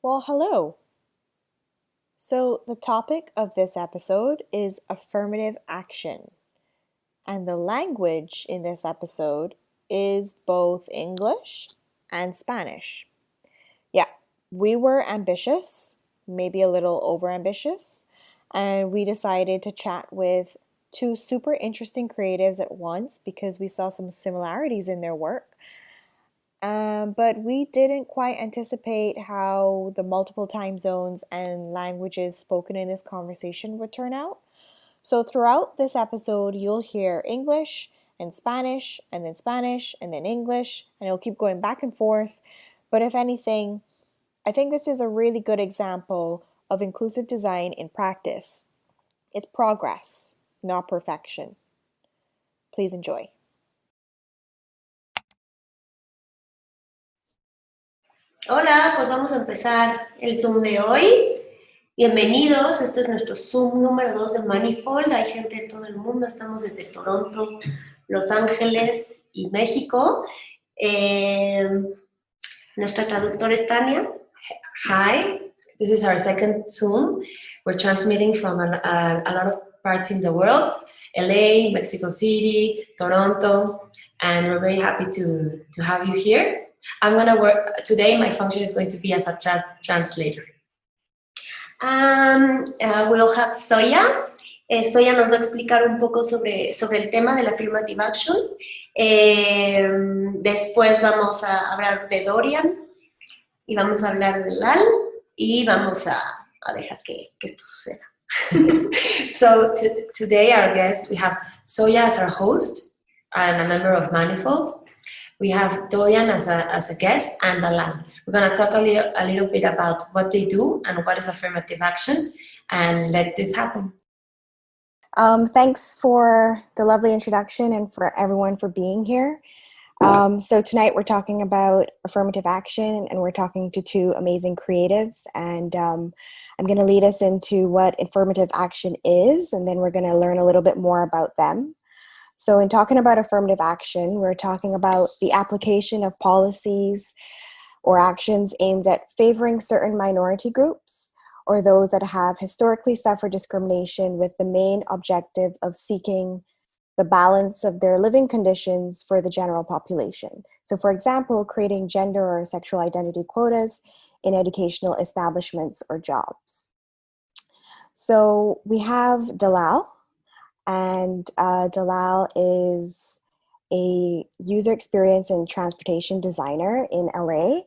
Well, hello. So, the topic of this episode is affirmative action, and the language in this episode is both English and Spanish. Yeah, we were ambitious, maybe a little over ambitious, and we decided to chat with two super interesting creatives at once because we saw some similarities in their work. But we didn't quite anticipate how the multiple time zones and languages spoken in this conversation would turn out. So, throughout this episode, you'll hear English and then Spanish, and then English, and it'll keep going back and forth. But if anything, I think this is a really good example of inclusive design in practice. It's progress, not perfection. Please enjoy. Hola, pues vamos a empezar el Zoom de hoy. Bienvenidos, este es nuestro Zoom número 2 de Manifold. Hay gente de todo el mundo, estamos desde Toronto, Los Ángeles y México. Nuestra traductora es Tania. Hi, this is our second Zoom. We're transmitting from a lot of parts in the world, LA, Mexico City, Toronto, and we're very happy to have you here. I'm going to work, today my function is going to be as a translator. We'll have Soya. Soya nos va a explicar un poco sobre el tema de la affirmative action. Después vamos a hablar de Dorian y vamos a hablar de Lal y vamos a dejar que esto suceda. So today our guest, we have Soya as our host and a member of Manifold. We have Dorian as a guest and Dalal. We're going to talk a little bit about what they do and what is affirmative action, and let this happen. Thanks for the lovely introduction and for everyone for being here. So tonight we're talking about affirmative action, and we're talking to two amazing creatives, and I'm going to lead us into what affirmative action is, and then we're going to learn a little bit more about them. So in talking about affirmative action, we're talking about the application of policies or actions aimed at favoring certain minority groups or those that have historically suffered discrimination with the main objective of seeking the balance of their living conditions for the general population. So for example, creating gender or sexual identity quotas in educational establishments or jobs. So we have Dalal. And Dalal is a user experience and transportation designer in LA.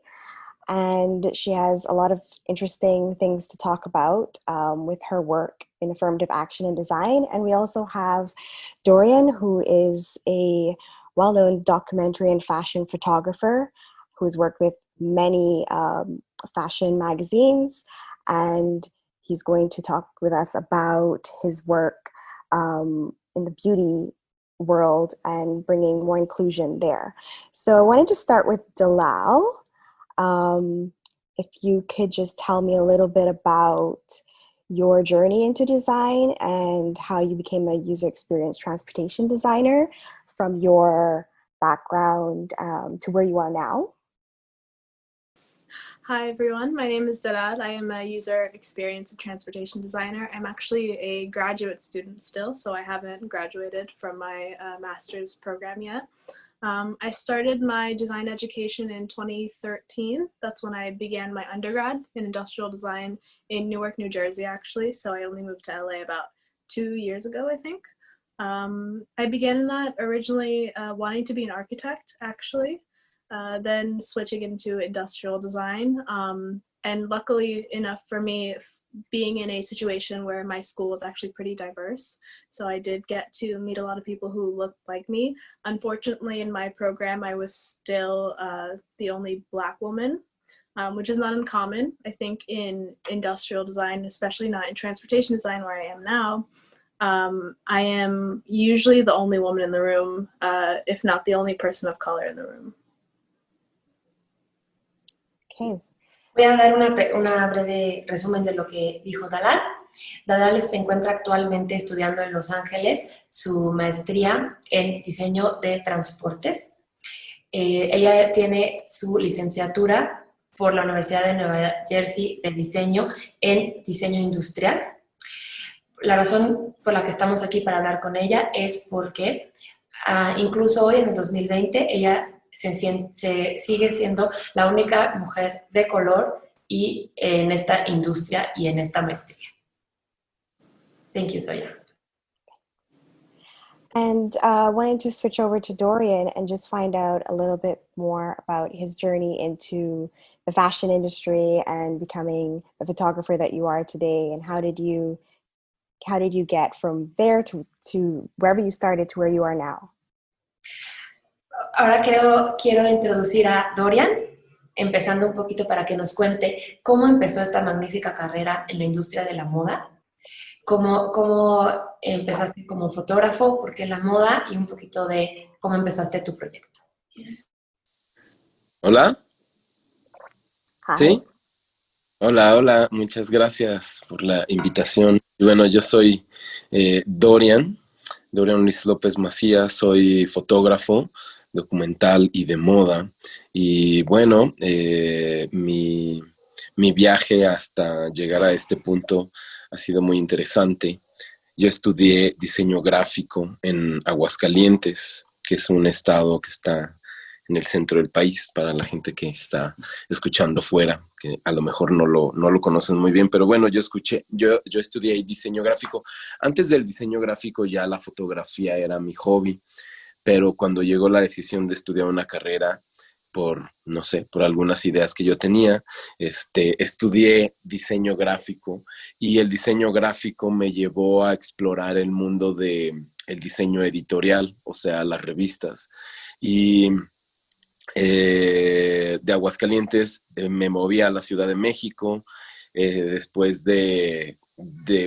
And she has a lot of interesting things to talk about with her work in affirmative action and design. And we also have Dorian, who is a well-known documentary and fashion photographer who's worked with many fashion magazines. And he's going to talk with us about his work in the beauty world and bringing more inclusion there. So I wanted to start with Dalal. If you could just tell me a little bit about your journey into design and how you became a user experience transportation designer from your background to where you are now. Hi everyone, my name is Dalal. I am a user experience and transportation designer. I'm actually a graduate student still, so I haven't graduated from my master's program yet. I started my design education in 2013. That's when I began my undergrad in industrial design in Newark, New Jersey actually, so I only moved to LA about 2 years ago, I think. I began that originally wanting to be an architect actually. Then switching into industrial design. And luckily enough for me, being in a situation where my school was actually pretty diverse. So I did get to meet a lot of people who looked like me. Unfortunately, in my program, I was still the only Black woman, which is not uncommon. I think in industrial design, especially not in transportation design where I am now, I am usually the only woman in the room, if not the only person of color in the room. Okay. Voy a dar una breve resumen de lo que dijo Dalal. Dalal se encuentra actualmente estudiando en Los Ángeles su maestría en diseño de transportes. Ella tiene su licenciatura por la Universidad de Nueva Jersey de diseño en diseño industrial. La razón por la que estamos aquí para hablar con ella es porque incluso hoy en el 2020 ella se sigue siendo la única mujer de color y en esta industria y en esta maestría. Thank you, Zoya. And wanted to switch over to Dorian and just find out a little bit more about his journey into the fashion industry and becoming the photographer that you are today. And how did you get from there to wherever you started to where you are now? Ahora quiero introducir a Dorian, empezando un poquito para que nos cuente cómo empezó esta magnífica carrera en la industria de la moda, cómo empezaste como fotógrafo, por qué la moda y un poquito de cómo empezaste tu proyecto. Hola, Hi. ¿sí? Hola, muchas gracias por la invitación. Y bueno, yo soy Dorian Luis López Macías, soy fotógrafo documental y de moda. Y bueno, mi viaje hasta llegar a este punto ha sido muy interesante. Yo estudié diseño gráfico en Aguascalientes, que es un estado que está en el centro del país, para la gente que está escuchando fuera, que a lo mejor no lo conocen muy bien, pero bueno, yo estudié diseño gráfico. Antes del diseño gráfico ya la fotografía era mi hobby, pero cuando llegó la decisión de estudiar una carrera, por algunas ideas que yo tenía, estudié diseño gráfico, y el diseño gráfico me llevó a explorar el mundo del diseño editorial, o sea, las revistas. Y de Aguascalientes me moví a la Ciudad de México después de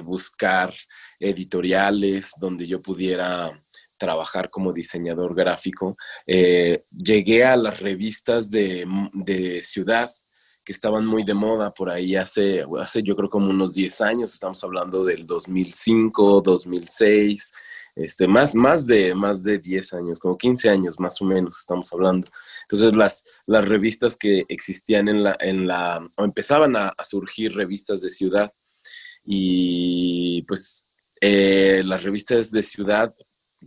buscar editoriales donde yo pudiera trabajar como diseñador gráfico. Llegué a las revistas de ciudad, que estaban muy de moda por ahí hace yo creo como unos 10 años, estamos hablando del 2005, 2006, más de 10 años, como 15 años más o menos estamos hablando. Entonces las revistas que existían o empezaban a surgir revistas de ciudad, y pues las revistas de ciudad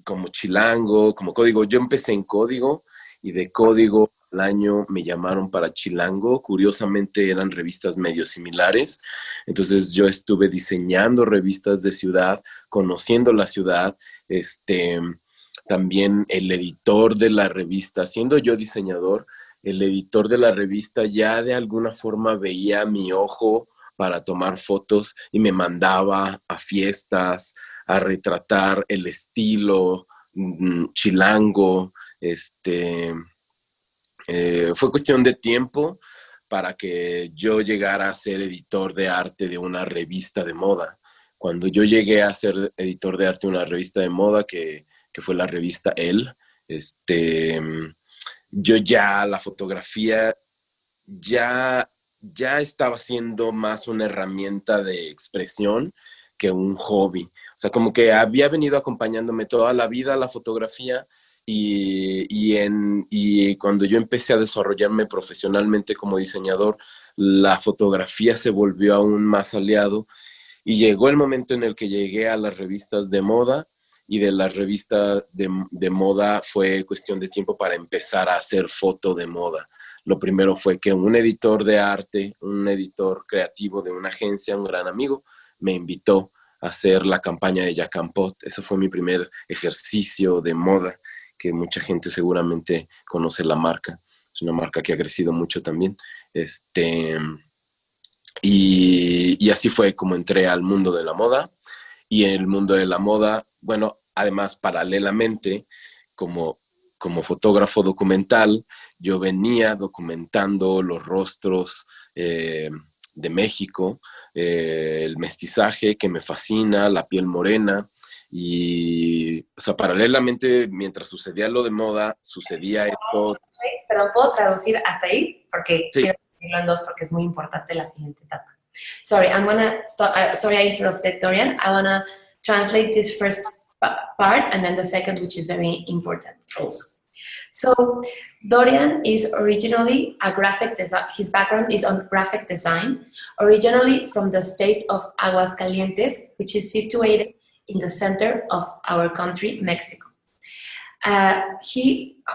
como Chilango, como Código. Yo empecé en Código, y de Código al año me llamaron para Chilango. Curiosamente eran revistas medio similares. Entonces yo estuve diseñando revistas de ciudad, conociendo la ciudad, también el editor de la revista, siendo yo diseñador, el editor de la revista ya de alguna forma veía mi ojo para tomar fotos y me mandaba a fiestas a retratar el estilo chilango. Fue cuestión de tiempo para que yo llegara a ser editor de arte de una revista de moda. Cuando yo llegué a ser editor de arte de una revista de moda, que fue la revista Elle, yo ya la fotografía ya estaba siendo más una herramienta de expresión que un hobby. O sea, como que había venido acompañándome toda la vida la fotografía, y cuando yo empecé a desarrollarme profesionalmente como diseñador, la fotografía se volvió aún más aliado, y llegó el momento en el que llegué a las revistas de moda, y de las revistas de moda fue cuestión de tiempo para empezar a hacer foto de moda. Lo primero fue que un editor de arte, un editor creativo de una agencia, un gran amigo, me invitó a hacer la campaña de Jacquempot. Eso fue mi primer ejercicio de moda, que mucha gente seguramente conoce la marca. Es una marca que ha crecido mucho también. Y así fue como entré al mundo de la moda. Y en el mundo de la moda, bueno, además, paralelamente, como fotógrafo documental, yo venía documentando los rostros de México, el mestizaje que me fascina, la piel morena, y, o sea, paralelamente, mientras sucedía lo de moda, sucedía esto. Perdón, ¿puedo traducir hasta ahí? Porque sí. Quiero decirlo en dos, porque es muy importante la siguiente etapa. Sorry, I'm gonna stop. Sorry, I interrupted, Dorian. I wanna translate this first part and then the second, which is very important also. So Dorian is originally a graphic design. His background is on graphic design, originally from the state of Aguascalientes, which is situated in the center of our country, Mexico.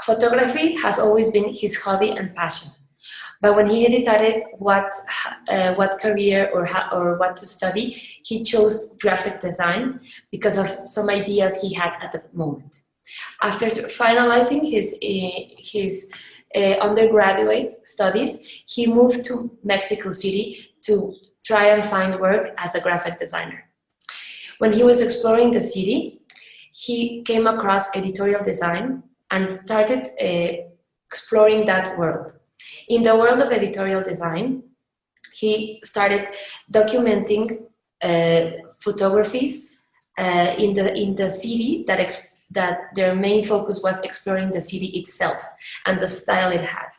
Photography has always been his hobby and passion. But when he decided what career or what to study, he chose graphic design because of some ideas he had at the moment. After finalizing his undergraduate studies, he moved to Mexico City to try and find work as a graphic designer. When he was exploring the city, he came across editorial design and started exploring that world. In the world of editorial design, he started documenting photographies in the city that their main focus was exploring the city itself and the style it had.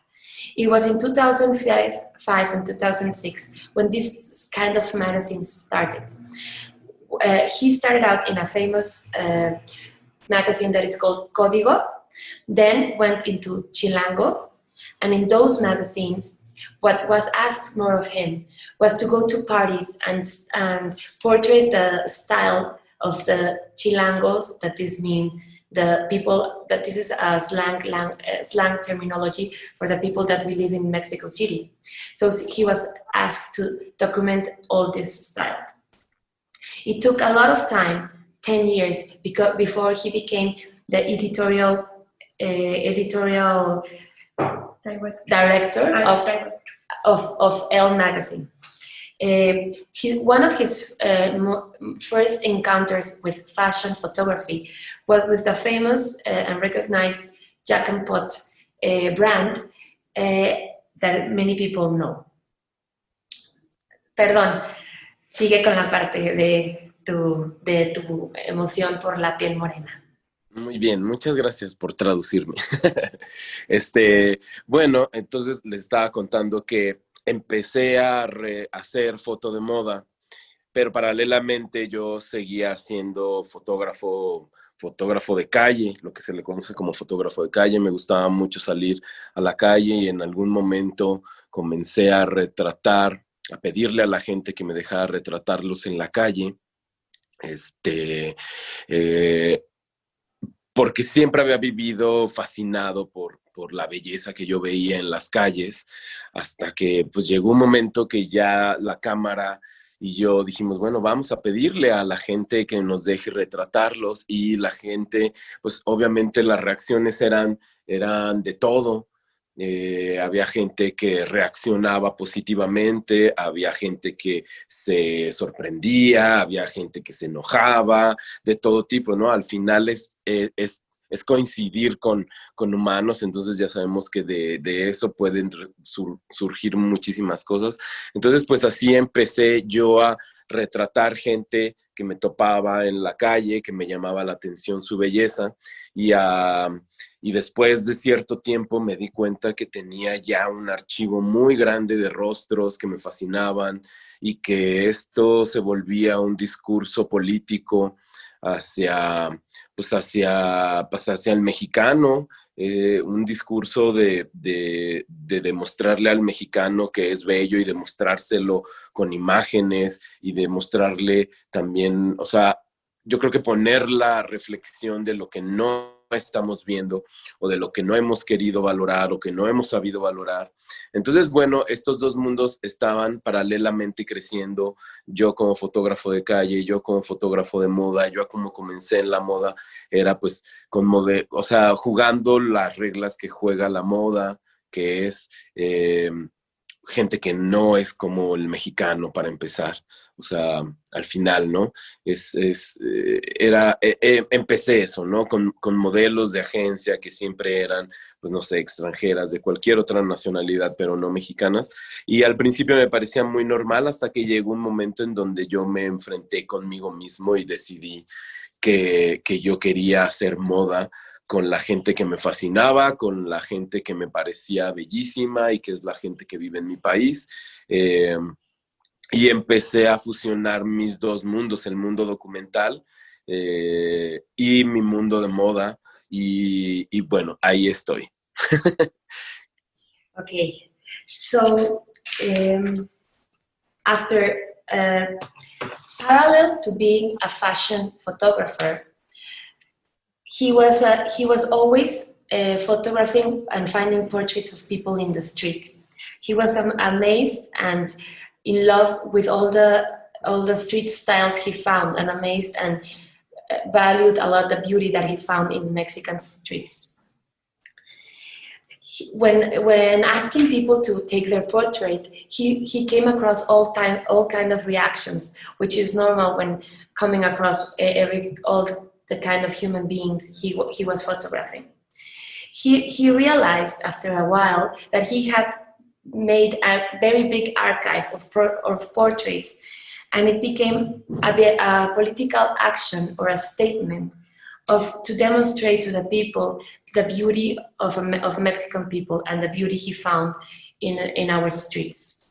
It was in 2005 and 2006 when this kind of magazine started. He started out in a famous magazine that is called Código, then went into Chilango, and in those magazines, what was asked more of him was to go to parties and portray the style of the Chilangos, that this mean the people, that this is a slang terminology for the people that we live in Mexico City. So he was asked to document all this style. It took a lot of time, 10 years, before he became the editorial director of Elle magazine. One of his first encounters with fashion photography was with the famous and recognized Jack and Pot brand that many people know. Perdón, sigue con la parte de tu emoción por la piel morena. Muy bien, muchas gracias por traducirme. Bueno, entonces les estaba contando que empecé a hacer foto de moda, pero paralelamente yo seguía siendo fotógrafo de calle, lo que se le conoce como fotógrafo de calle. Me gustaba mucho salir a la calle y en algún momento comencé a retratar, a pedirle a la gente que me dejara retratarlos en la calle. Porque siempre había vivido fascinado por la belleza que yo veía en las calles, hasta que pues llegó un momento que ya la cámara y yo dijimos, bueno, vamos a pedirle a la gente que nos deje retratarlos, y la gente, pues obviamente las reacciones eran de todo. Había gente que reaccionaba positivamente, había gente que se sorprendía, había gente que se enojaba, de todo tipo, ¿no? Al final es coincidir con humanos, entonces ya sabemos que de eso pueden surgir muchísimas cosas. Entonces, pues así empecé yo a retratar gente que me topaba en la calle, que me llamaba la atención su belleza, y después de cierto tiempo me di cuenta que tenía ya un archivo muy grande de rostros que me fascinaban, y que esto se volvía un discurso político hacia el mexicano, un discurso de demostrarle al mexicano que es bello y demostrárselo con imágenes y demostrarle también, o sea, yo creo que poner la reflexión de lo que no estamos viendo o de lo que no hemos querido valorar o que no hemos sabido valorar. Entonces, bueno, estos dos mundos estaban paralelamente creciendo. Yo como fotógrafo de calle, yo como fotógrafo de moda, yo como comencé en la moda, era pues o sea, jugando las reglas que juega la moda, que es gente que no es como el mexicano, para empezar. O sea, al final, ¿no? Empecé eso, ¿no? Con modelos de agencia que siempre eran, pues no sé, extranjeras, de cualquier otra nacionalidad, pero no mexicanas. Y al principio me parecía muy normal, hasta que llegó un momento en donde yo me enfrenté conmigo mismo y decidí que yo quería hacer moda con la gente que me fascinaba, con la gente que me parecía bellísima y que es la gente que vive en mi país. Y empecé a fusionar mis dos mundos, el mundo documental y mi mundo de moda. y bueno, ahí estoy. Okay, so after parallel to being a fashion photographer, he was always photographing and finding portraits of people in the street. He was amazed and in love with all the street styles he found, and amazed and valued a lot the beauty that he found in Mexican streets. When asking people to take their portrait, he came across all kind of reactions, which is normal when coming across all the kind of human beings he was photographing. He realized after a while that he had made a very big archive of portraits, and it became a political action or a statement to demonstrate to the people the beauty of Mexican people and the beauty he found in our streets.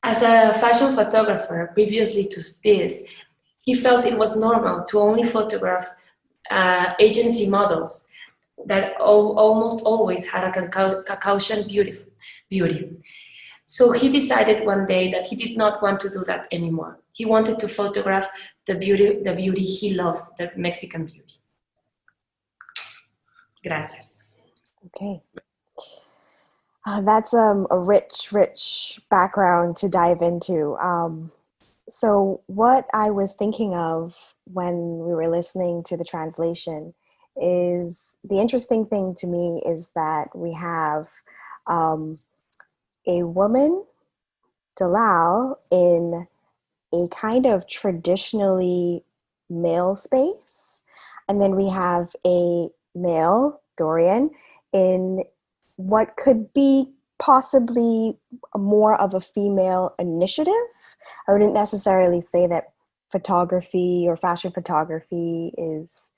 As a fashion photographer, previously to this, he felt it was normal to only photograph agency models that almost always had a Caucasian beauty. So he decided one day that he did not want to do that anymore. He wanted to photograph the beauty he loved, the Mexican beauty. Gracias. Okay. That's a rich background to dive into. So what I was thinking of when we were listening to the translation is the interesting thing to me is that we have a woman, Dalal, in a kind of traditionally male space, and then we have a male, Dorian, in what could be possibly more of a female initiative. I wouldn't necessarily say that photography or fashion photography is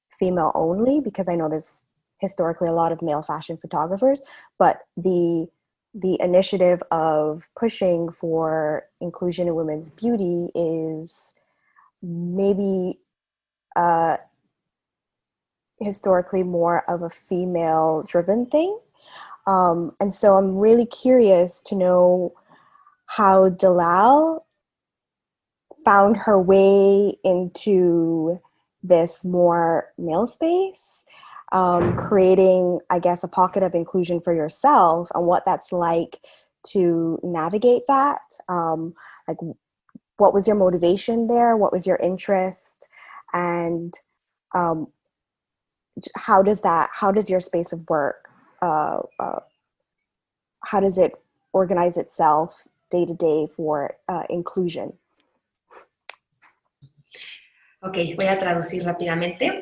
female only, because I know there's historically a lot of male fashion photographers, but the initiative of pushing for inclusion in women's beauty is maybe historically more of a female-driven thing. And so I'm really curious to know how Dalal found her way into this more male space, creating, I guess, a pocket of inclusion for yourself, and what that's like to navigate that. Like, what was your motivation there? What was your interest? And how does your space of work, how does it organize itself day to day for inclusion? Ok, voy a traducir rápidamente.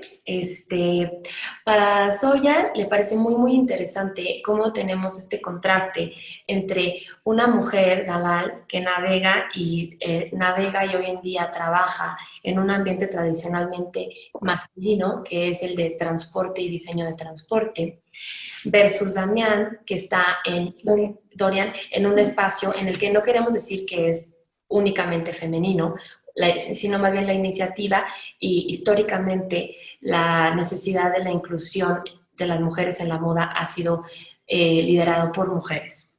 Para Zoya le parece muy interesante cómo tenemos este contraste entre una mujer, Dalal, que navega y hoy en día trabaja en un ambiente tradicionalmente masculino, que es el de transporte y diseño de transporte, versus Damián, que está Dorian, en un espacio en el que no queremos decir que es únicamente femenino, sino más bien la iniciativa y históricamente la necesidad de la inclusión de las mujeres en la moda ha sido liderado por mujeres.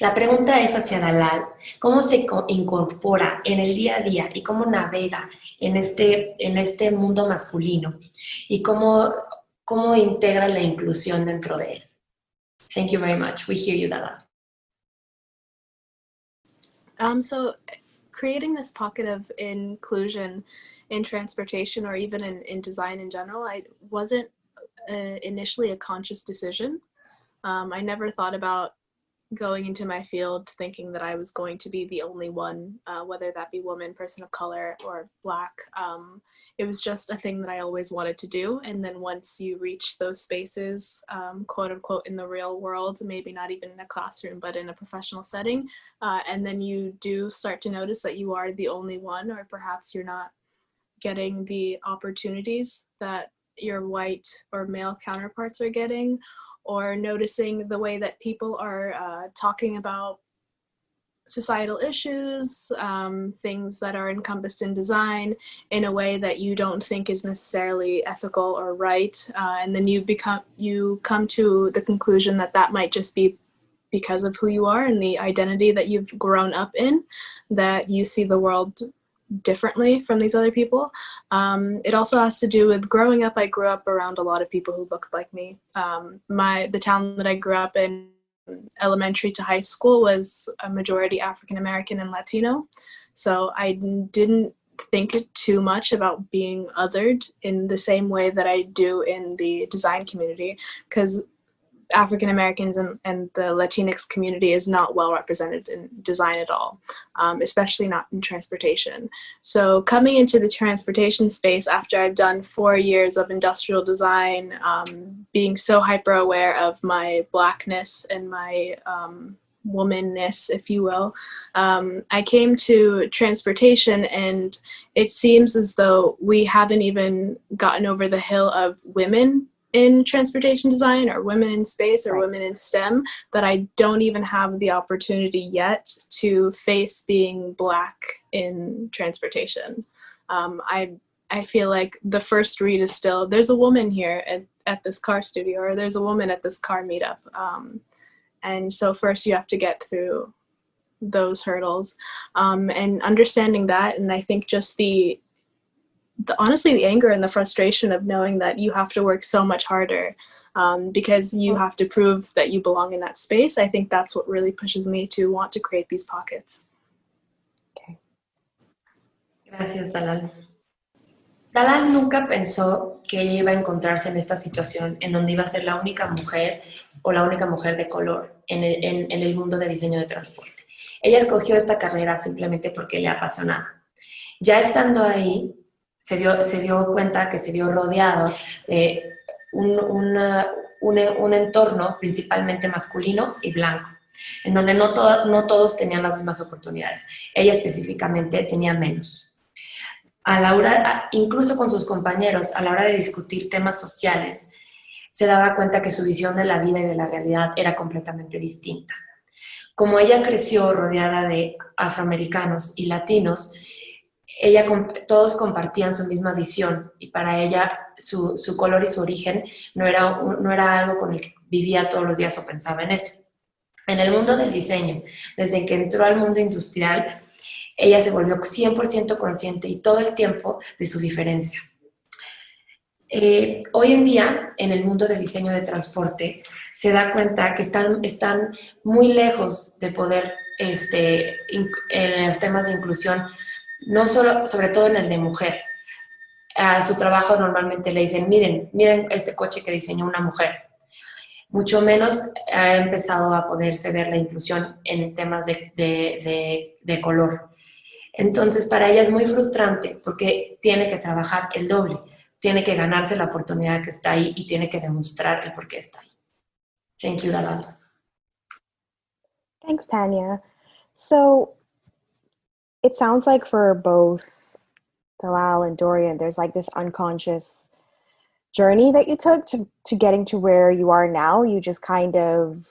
La pregunta es hacia Dalal, ¿cómo se incorpora en el día a día y cómo navega en este mundo masculino y cómo integra la inclusión dentro de él? Thank you very much. We hear you, Dalal. So creating this pocket of inclusion in transportation, or even in design in general, I wasn't initially a conscious decision. I never thought about going into my field thinking that I was going to be the only one, whether that be woman, person of color, or Black. It was just a thing that I always wanted to do. And then once you reach those spaces, quote unquote, in the real world, maybe not even in a classroom, but in a professional setting, and then you do start to notice that you are the only one, or perhaps you're not getting the opportunities that your white or male counterparts are getting, or noticing the way that people are talking about societal issues, things that are encompassed in design in a way that you don't think is necessarily ethical or right, and then you come to the conclusion that that might just be because of who you are and the identity that you've grown up in, that you see the world differently from these other people. It also has to do with growing up. I grew up around a lot of people who looked like me. The town that I grew up in, elementary to high school, was a majority African American and Latino. So I didn't think too much about being othered in the same way that I do in the design community, because African Americans and the Latinx community is not well represented in design at all, especially not in transportation. So coming into the transportation space after I've done 4 years of industrial design, being so hyper aware of my Blackness and my womanness, if you will, I came to transportation, and it seems as though we haven't even gotten over the hill of women in transportation design, or women in space, or women in STEM, that I don't even have the opportunity yet to face being Black in transportation. I feel like the first read is still, there's a woman here at this car studio, or there's a woman at this car meetup. And so first you have to get through those hurdles, and understanding that. And I think just honestly, the anger and the frustration of knowing that you have to work so much harder because you have to prove that you belong in that space. I think that's what really pushes me to want to create these pockets. Okay. Gracias, Dalal. Dalal nunca pensó que ella iba a encontrarse en esta situación en donde iba a ser la única mujer o la única mujer de color en el mundo de diseño de transporte. Ella escogió esta carrera simplemente porque le apasionaba. Ya estando ahí, se dio cuenta que se vio rodeado de un entorno principalmente masculino y blanco, en donde no todos tenían las mismas oportunidades. Ella específicamente tenía menos. Incluso con sus compañeros, a la hora de discutir temas sociales, se daba cuenta que su visión de la vida y de la realidad era completamente distinta. Como ella creció rodeada de afroamericanos y latinos, todos compartían su misma visión, y para ella su color y su origen no era algo con el que vivía todos los días o pensaba en eso. En el mundo del diseño, desde que entró al mundo industrial, ella se volvió 100% consciente y todo el tiempo de su diferencia. Hoy en día, en el mundo de diseño de transporte, se da cuenta que están muy lejos de poder, en los temas de inclusión, no solo, sobre todo en el de mujer. A su trabajo normalmente le dicen, miren este coche que diseñó una mujer. Mucho menos ha empezado a poderse ver la inclusión en temas de color. Entonces, para ella es muy frustrante porque tiene que trabajar el doble, tiene que ganarse la oportunidad que está ahí y tiene que demostrar el por qué está ahí. Thank you, Dalal. Thanks, Tanya. So it sounds like for both Dalal and Dorian, there's like this unconscious journey that you took to getting to where you are now. You just kind of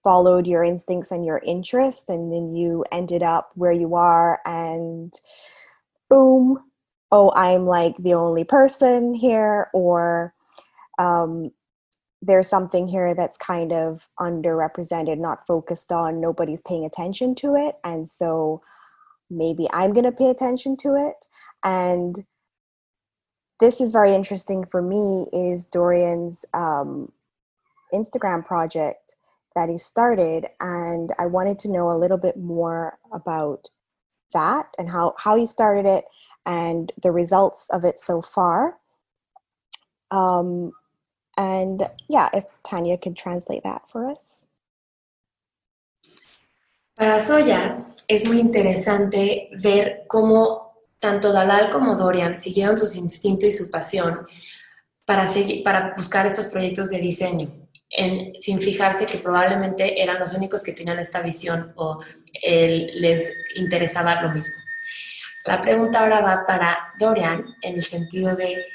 followed your instincts and your interests, and then you ended up where you are, and boom, oh, I'm like the only person here, or there's something here that's kind of underrepresented, not focused on, nobody's paying attention to it, and so maybe I'm going to pay attention to it. And this is very interesting for me, is Dorian's Instagram project that he started, and I wanted to know a little bit more about that and how he started it and the results of it so far. And yeah, if Tanya could translate that for us. Para Zoya es muy interesante ver cómo tanto Dalal como Dorian siguieron sus instintos y su pasión para buscar estos proyectos de diseño, sin fijarse que probablemente eran los únicos que tenían esta visión o les interesaba lo mismo. La pregunta ahora va para Dorian en el sentido de,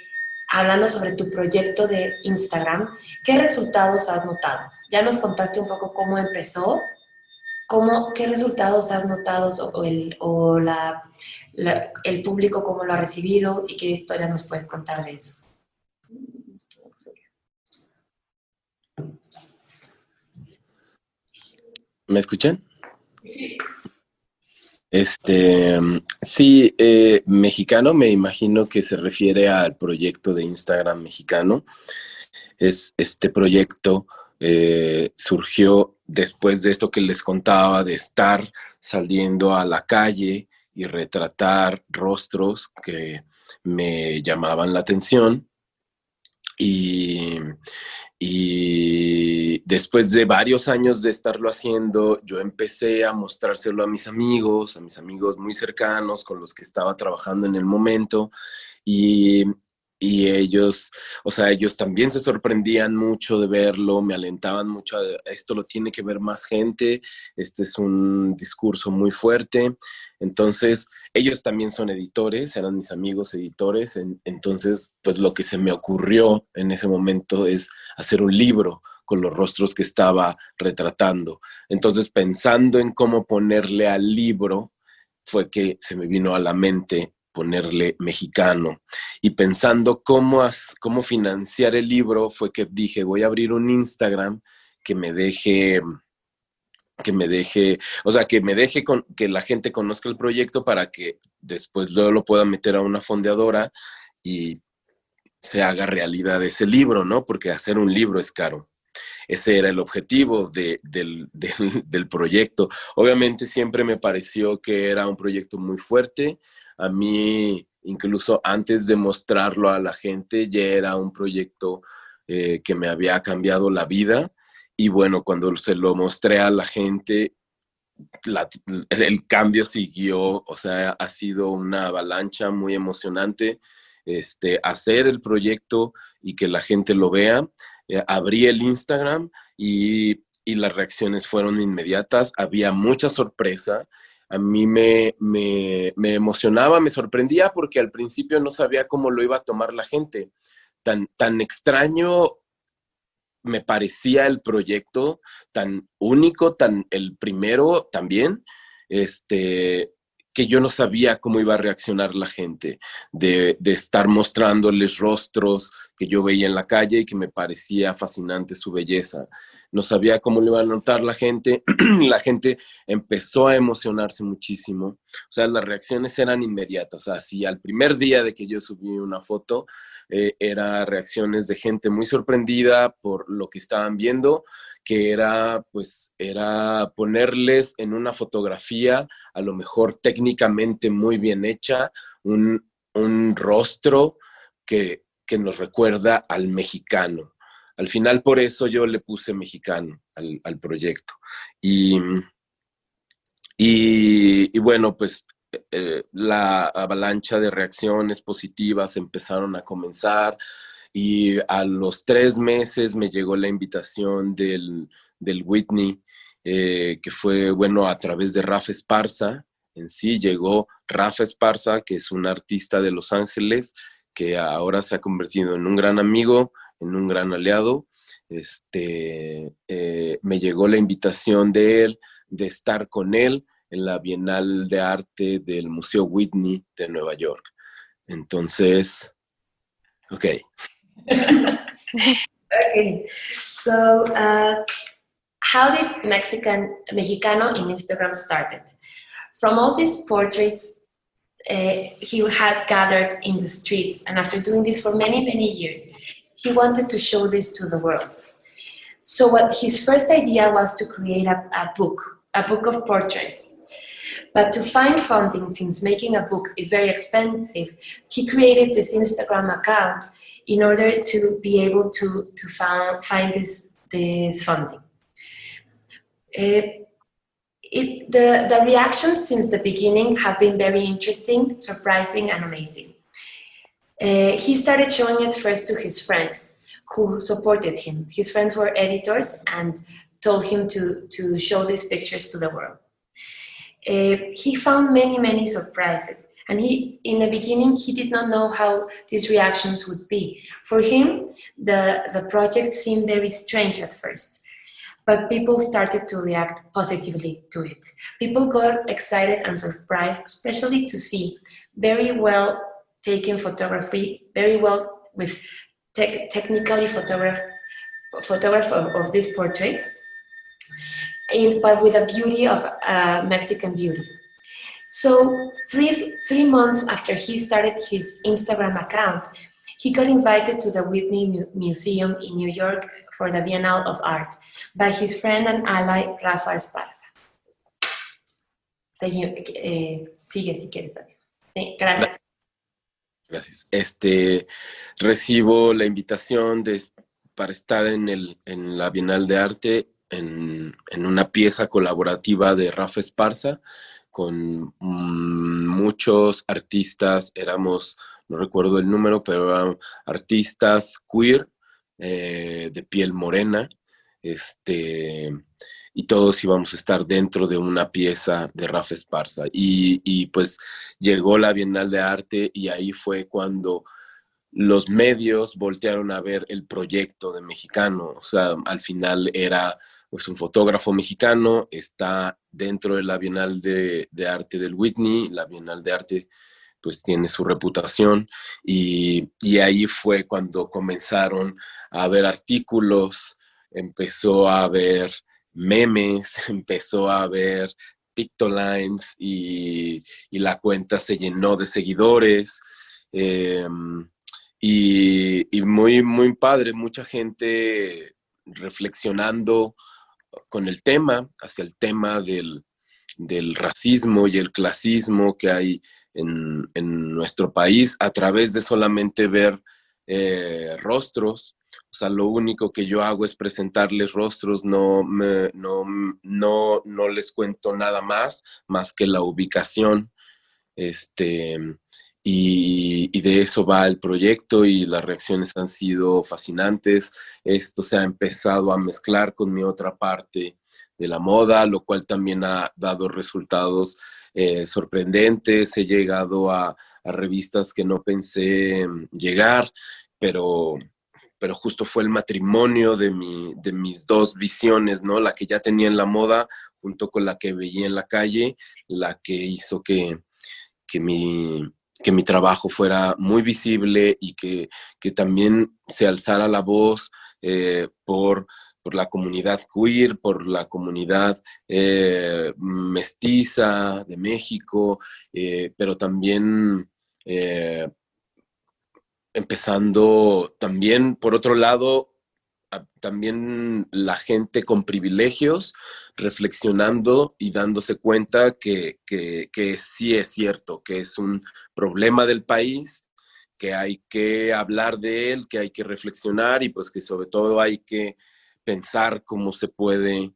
hablando sobre tu proyecto de Instagram, ¿qué resultados has notado? Ya nos contaste un poco cómo empezó ¿qué resultados has notado el público cómo lo ha recibido y qué historia nos puedes contar de eso? ¿Me escuchan? Sí, mexicano, me imagino que se refiere al proyecto de Instagram mexicano. Este proyecto surgió después de esto que les contaba, de estar saliendo a la calle y retratar rostros que me llamaban la atención. Y después de varios años de estarlo haciendo, yo empecé a mostrárselo a mis amigos muy cercanos con los que estaba trabajando en el momento. Y, y ellos, o sea, ellos también se sorprendían mucho de verlo, me alentaban mucho a esto lo tiene que ver más gente, este es un discurso muy fuerte. Entonces, ellos también son editores, eran mis amigos editores, entonces, pues lo que se me ocurrió en ese momento es hacer un libro con los rostros que estaba retratando. Entonces, pensando en cómo ponerle al libro, fue que se me vino a la mente ponerle mexicano. Y pensando cómo financiar el libro, fue que dije, voy a abrir un Instagram que me deje, o sea, que que la gente conozca el proyecto para que después luego lo pueda meter a una fondeadora y se haga realidad ese libro, ¿no? Porque hacer un libro es caro. Ese era el objetivo del proyecto. Obviamente siempre me pareció que era un proyecto muy fuerte. A mí, incluso antes de mostrarlo a la gente, ya era un proyecto que me había cambiado la vida. Y bueno, cuando se lo mostré a la gente, el cambio siguió. O sea, ha sido una avalancha muy emocionante. Hacer el proyecto y que la gente lo vea. Abrí el Instagram y las reacciones fueron inmediatas. Había mucha sorpresa. A mí me emocionaba, me sorprendía porque al principio no sabía cómo lo iba a tomar la gente. Tan extraño me parecía el proyecto, tan único, tan el primero también, que yo no sabía cómo iba a reaccionar la gente, de estar mostrándoles rostros que yo veía en la calle y que me parecía fascinante su belleza. No sabía cómo le iba a notar la gente. La gente empezó a emocionarse muchísimo. O sea, las reacciones eran inmediatas. Así, al primer día de que yo subí una foto, era reacciones de gente muy sorprendida por lo que estaban viendo, que era ponerles en una fotografía, a lo mejor técnicamente muy bien hecha, un rostro que nos recuerda al mexicano. Al final, por eso yo le puse mexicano al proyecto. Y bueno, pues la avalancha de reacciones positivas empezaron a comenzar. Y a los 3 meses me llegó la invitación del Whitney, que fue, bueno, a través de Rafa Esparza. En sí llegó Rafa Esparza, que es un artista de Los Ángeles, que ahora se ha convertido en un gran amigo, en un gran aliado. Me llegó la invitación de él, de estar con él en la Bienal de Arte del Museo Whitney de Nueva York. Entonces, ok. Okay, so how did Mexicano in Instagram started? From all these portraits he had gathered in the streets, and after doing this for many, many years, he wanted to show this to the world. So what his first idea was to create a book of portraits. But to find funding, since making a book is very expensive, he created this Instagram account in order to be able to find this funding. The reactions since the beginning have been very interesting, surprising, and amazing. He started showing it first to his friends who supported him. His friends were editors and told him to show these pictures to the world. He found many, many surprises. And in the beginning, he did not know how these reactions would be. For him, the project seemed very strange at first. but people started to react positively to it. People got excited and surprised, especially to see very well taken photography, very well with technically photograph of these portraits, but with a beauty of Mexican beauty. So three months after he started his Instagram account, he got invited to the Whitney Museum in New York for the Biennale of Art by his friend and ally, Rafa Esparza. Sigue si quieres también. Sí, gracias. Gracias. Recibo la invitación para estar en la Bienal de Arte en una pieza colaborativa de Rafa Esparza con muchos artistas, no recuerdo el número, pero eran artistas queer de piel morena, y todos íbamos a estar dentro de una pieza de Rafa Esparza. Y pues llegó la Bienal de Arte y ahí fue cuando los medios voltearon a ver el proyecto de mexicano. O sea, al final era pues, un fotógrafo mexicano, está dentro de la Bienal de Arte del Whitney. La Bienal de Arte pues tiene su reputación y ahí fue cuando comenzaron a haber artículos, empezó a haber memes, empezó a haber pictolines y la cuenta se llenó de seguidores y muy, muy padre, mucha gente reflexionando con el tema, hacia el tema del racismo y el clasismo que hay en nuestro país a través de solamente ver rostros. O sea, lo único que yo hago es presentarles rostros, no les cuento nada más que la ubicación. Y de eso va el proyecto y las reacciones han sido fascinantes. Esto se ha empezado a mezclar con mi otra parte de la moda, lo cual también ha dado resultados sorprendentes. He llegado a revistas que no pensé llegar, pero justo fue el matrimonio de mis dos visiones, ¿no? La que ya tenía en la moda, junto con la que veía en la calle, la que hizo que mi trabajo fuera muy visible y que también se alzara la voz por la comunidad queer, por la comunidad mestiza de México, pero también empezando también, por otro lado, también la gente con privilegios reflexionando y dándose cuenta que sí es cierto, que es un problema del país, que hay que hablar de él, que hay que reflexionar y pues que sobre todo hay que pensar cómo se puede,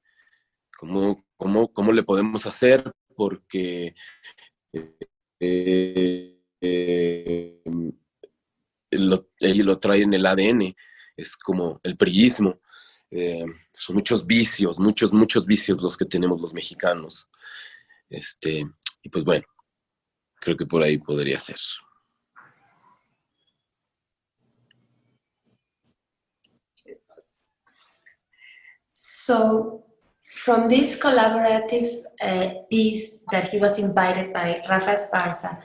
cómo le podemos hacer, porque él lo trae en el ADN, es como el priismo. Son muchos vicios los que tenemos los mexicanos. Y pues bueno, creo que por ahí podría ser. So, from this collaborative piece that he was invited by Rafa Esparza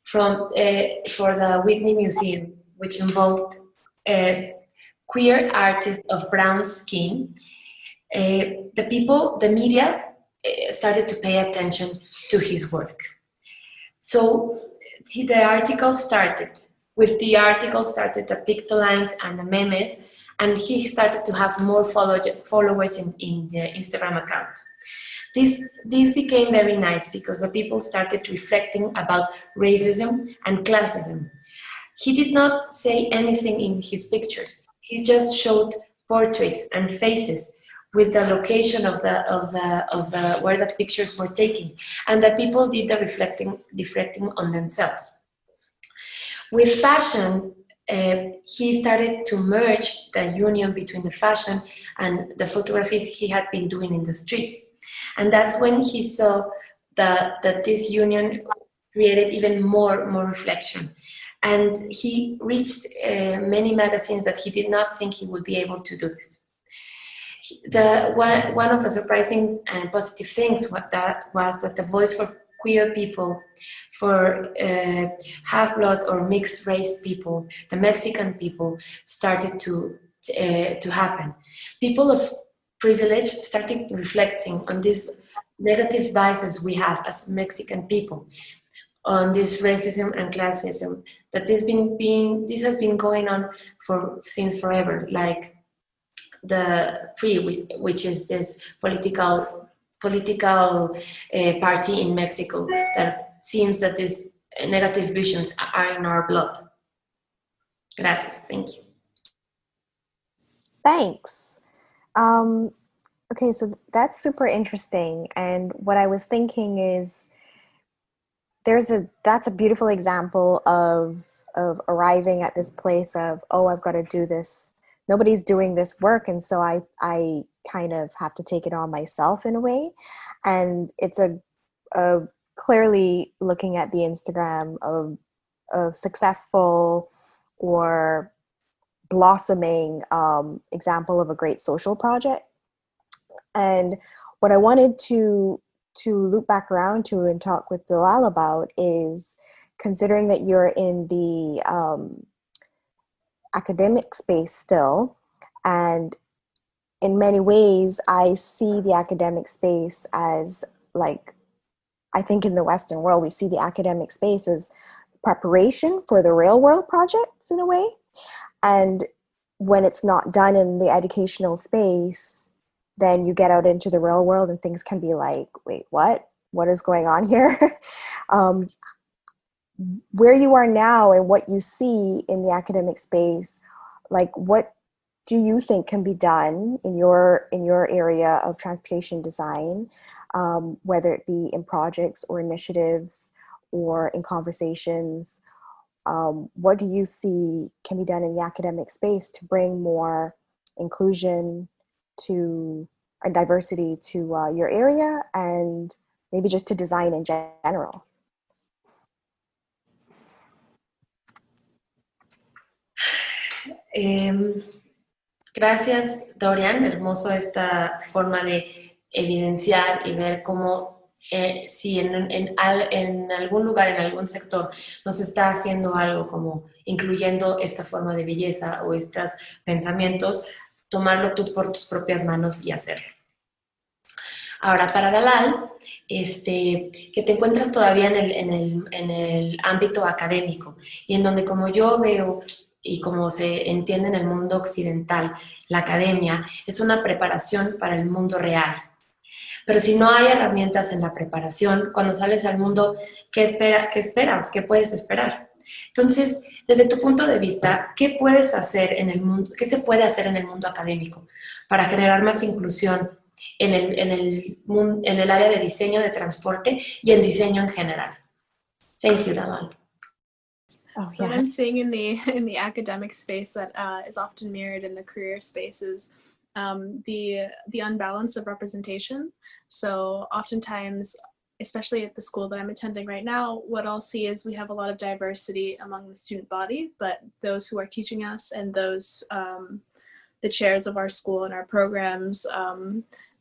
for the Whitney Museum, which involved queer artists of brown skin, the media started to pay attention to his work. So the article started the pictolines and the memes, and he started to have more followers in the Instagram account. This became very nice because the people started reflecting about racism and classism. He did not say anything in his pictures. He just showed portraits and faces with the location of where the pictures were taken, and the people did the reflecting on themselves. With fashion, he started to merge the union between the fashion and the photographies he had been doing in the streets. And that's when he saw that this union created even more reflection. And he reached many magazines that he did not think he would be able to do this. One of the surprising and positive things was that the voice for queer people, for half-blood or mixed-race people, the Mexican people, started to happen. People of privilege started reflecting on these negative biases we have as Mexican people, on this racism and classism, that this has been going on since forever, like the PRI, which is this political party in Mexico that seems that these negative visions are in our blood. Gracias, thank you. Thanks. Okay, so that's super interesting. And what I was thinking is that's a beautiful example of arriving at this place of, oh, I've got to do this. Nobody's doing this work, and so I kind of have to take it on myself in a way. And it's a clearly looking at the Instagram of successful or blossoming example of a great social project. And what I wanted to loop back around to and talk with Dalal about is, considering that you're in the academic space still, and in many ways I see the academic space as, like, I think in the Western world we see the academic space as preparation for the real world projects in a way. And when it's not done in the educational space, then you get out into the real world and things can be like, wait, what is going on here? Where you are now and what you see in the academic space, like, what do you think can be done in your area of transportation design, whether it be in projects or initiatives or in conversations? What do you see can be done in the academic space to bring more inclusion to and diversity to your area, and maybe just to design in general? Gracias, Dorian. Hermoso esta forma de evidenciar y ver cómo si en algún lugar, en algún sector, no se está haciendo algo como incluyendo esta forma de belleza o estos pensamientos, tomarlo tú por tus propias manos y hacerlo. Ahora, para Dalal, que te encuentras todavía en el ámbito académico y en donde, como yo veo y como se entiende en el mundo occidental, la academia es una preparación para el mundo real. Pero si no hay herramientas en la preparación, cuando sales al mundo, ¿qué esperas? ¿Qué puedes esperar? Entonces, desde tu punto de vista, ¿qué puedes hacer en el mundo? ¿Qué se puede hacer en el mundo académico para generar más inclusión en el área de diseño de transporte y en diseño en general? Thank you, Dalal. Oh, so what I'm seeing in the academic space that is often mirrored in the career space is the unbalance of representation. So oftentimes, especially at the school that I'm attending right now, what I'll see is we have a lot of diversity among the student body, but those who are teaching us and those the chairs of our school and our programs,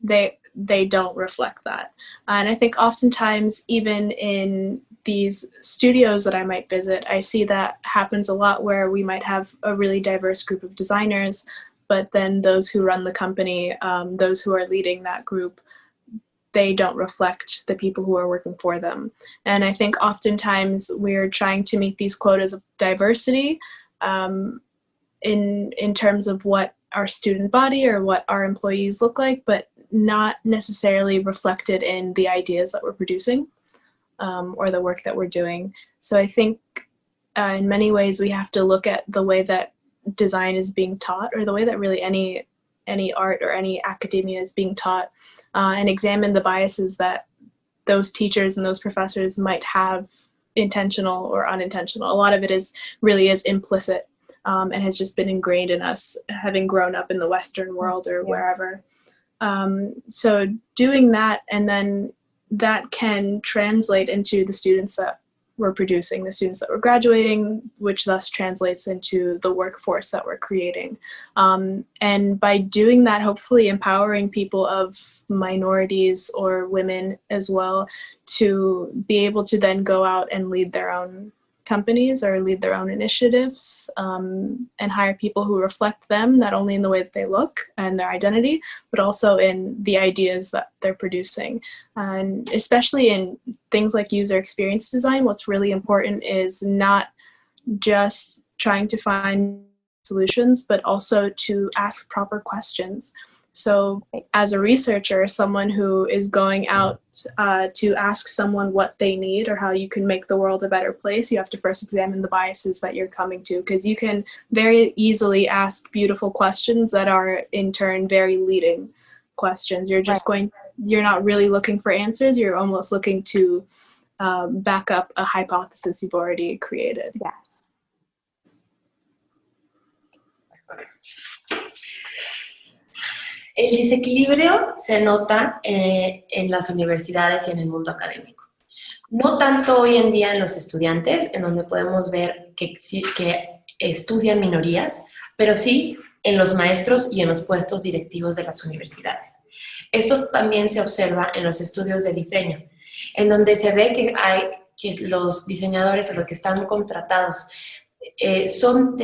they don't reflect that. And I think oftentimes, even in these studios that I might visit, I see that happens a lot, where we might have a really diverse group of designers, but then those who run the company, those who are leading that group, they don't reflect the people who are working for them. And I think oftentimes we're trying to meet these quotas of diversity in terms of what our student body or what our employees look like, but not necessarily reflected in the ideas that we're producing or the work that we're doing. So I think in many ways we have to look at the way that design is being taught, or the way that really any art or any academia is being taught, and examine the biases that those teachers and those professors might have, intentional or unintentional. A lot of it really is implicit and has just been ingrained in us, having grown up in the Western world or wherever. So doing that, and then that can translate into the students that we're producing, the students that we're graduating, which thus translates into the workforce that we're creating. And by doing that, hopefully empowering people of minorities or women as well to be able to then go out and lead their own companies or lead their own initiatives, and hire people who reflect them, not only in the way that they look and their identity, but also in the ideas that they're producing. And especially in things like user experience design, what's really important is not just trying to find solutions, but also to ask proper questions. So as a researcher, someone who is going out to ask someone what they need or how you can make the world a better place, you have to first examine the biases that you're coming to, because you can very easily ask beautiful questions that are in turn very leading questions. You're just you're not really looking for answers. You're almost looking to back up a hypothesis you've already created. Yes. El desequilibrio se nota en las universidades y en el mundo académico. No tanto hoy en día en los estudiantes, en donde podemos ver que estudian minorías, pero sí en los maestros y en los puestos directivos de las universidades. Esto también se observa en los estudios de diseño, en donde se ve que los diseñadores o los que están contratados son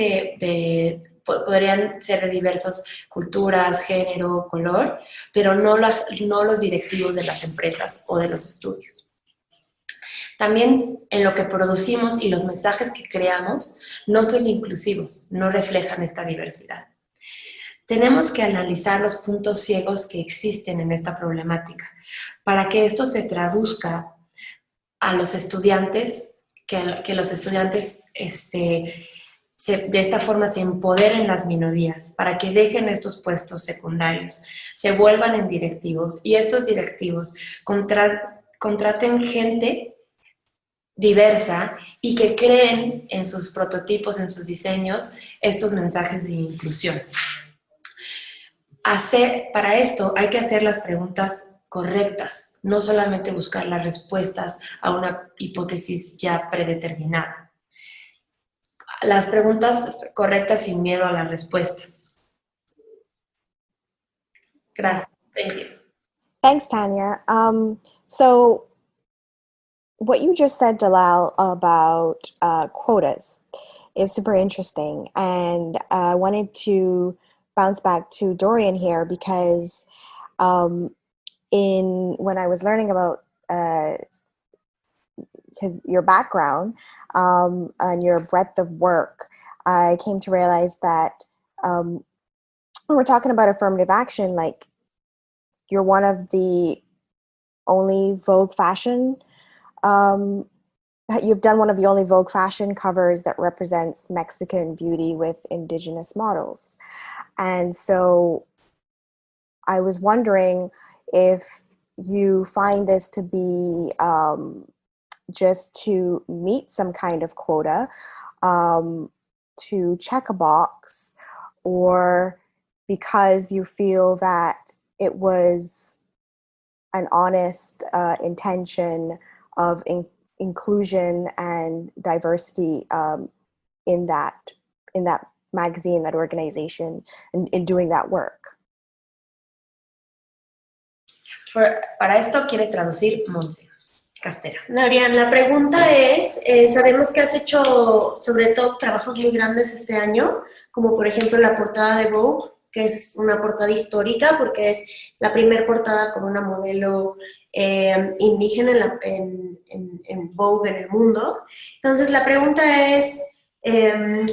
podrían ser de diversas culturas, género, color, pero no los directivos de las empresas o de los estudios. También en lo que producimos y los mensajes que creamos no son inclusivos, no reflejan esta diversidad. Tenemos que analizar los puntos ciegos que existen en esta problemática para que esto se traduzca a los estudiantes, que los estudiantes de esta forma se empoderen las minorías, para que dejen estos puestos secundarios, se vuelvan en directivos y estos directivos contraten gente diversa y que creen en sus prototipos, en sus diseños, estos mensajes de inclusión. Para esto hay que hacer las preguntas correctas, no solamente buscar las respuestas a una hipótesis ya predeterminada. Las preguntas correctas sin miedo a las respuestas. Gracias. Thank you. Thanks, Tanya. So what you just said, Dalal, about quotas is super interesting. And I wanted to bounce back to Dorian here because when I was learning about your background and your breadth of work, I came to realize that when we're talking about affirmative action, like you're one of the only Vogue fashion, you've done one of the only Vogue fashion covers that represents Mexican beauty with indigenous models. And so I was wondering if you find this to be just to meet some kind of quota, to check a box, or because you feel that it was an honest intention of inclusion and diversity in that magazine, that organization, in doing that work. Para esto quiere traducir Monse Castera. Dorian, la pregunta es, sabemos que has hecho sobre todo trabajos muy grandes este año, como por ejemplo la portada de Vogue, que es una portada histórica porque es la primera portada con una modelo indígena en Vogue en el mundo. Entonces la pregunta es,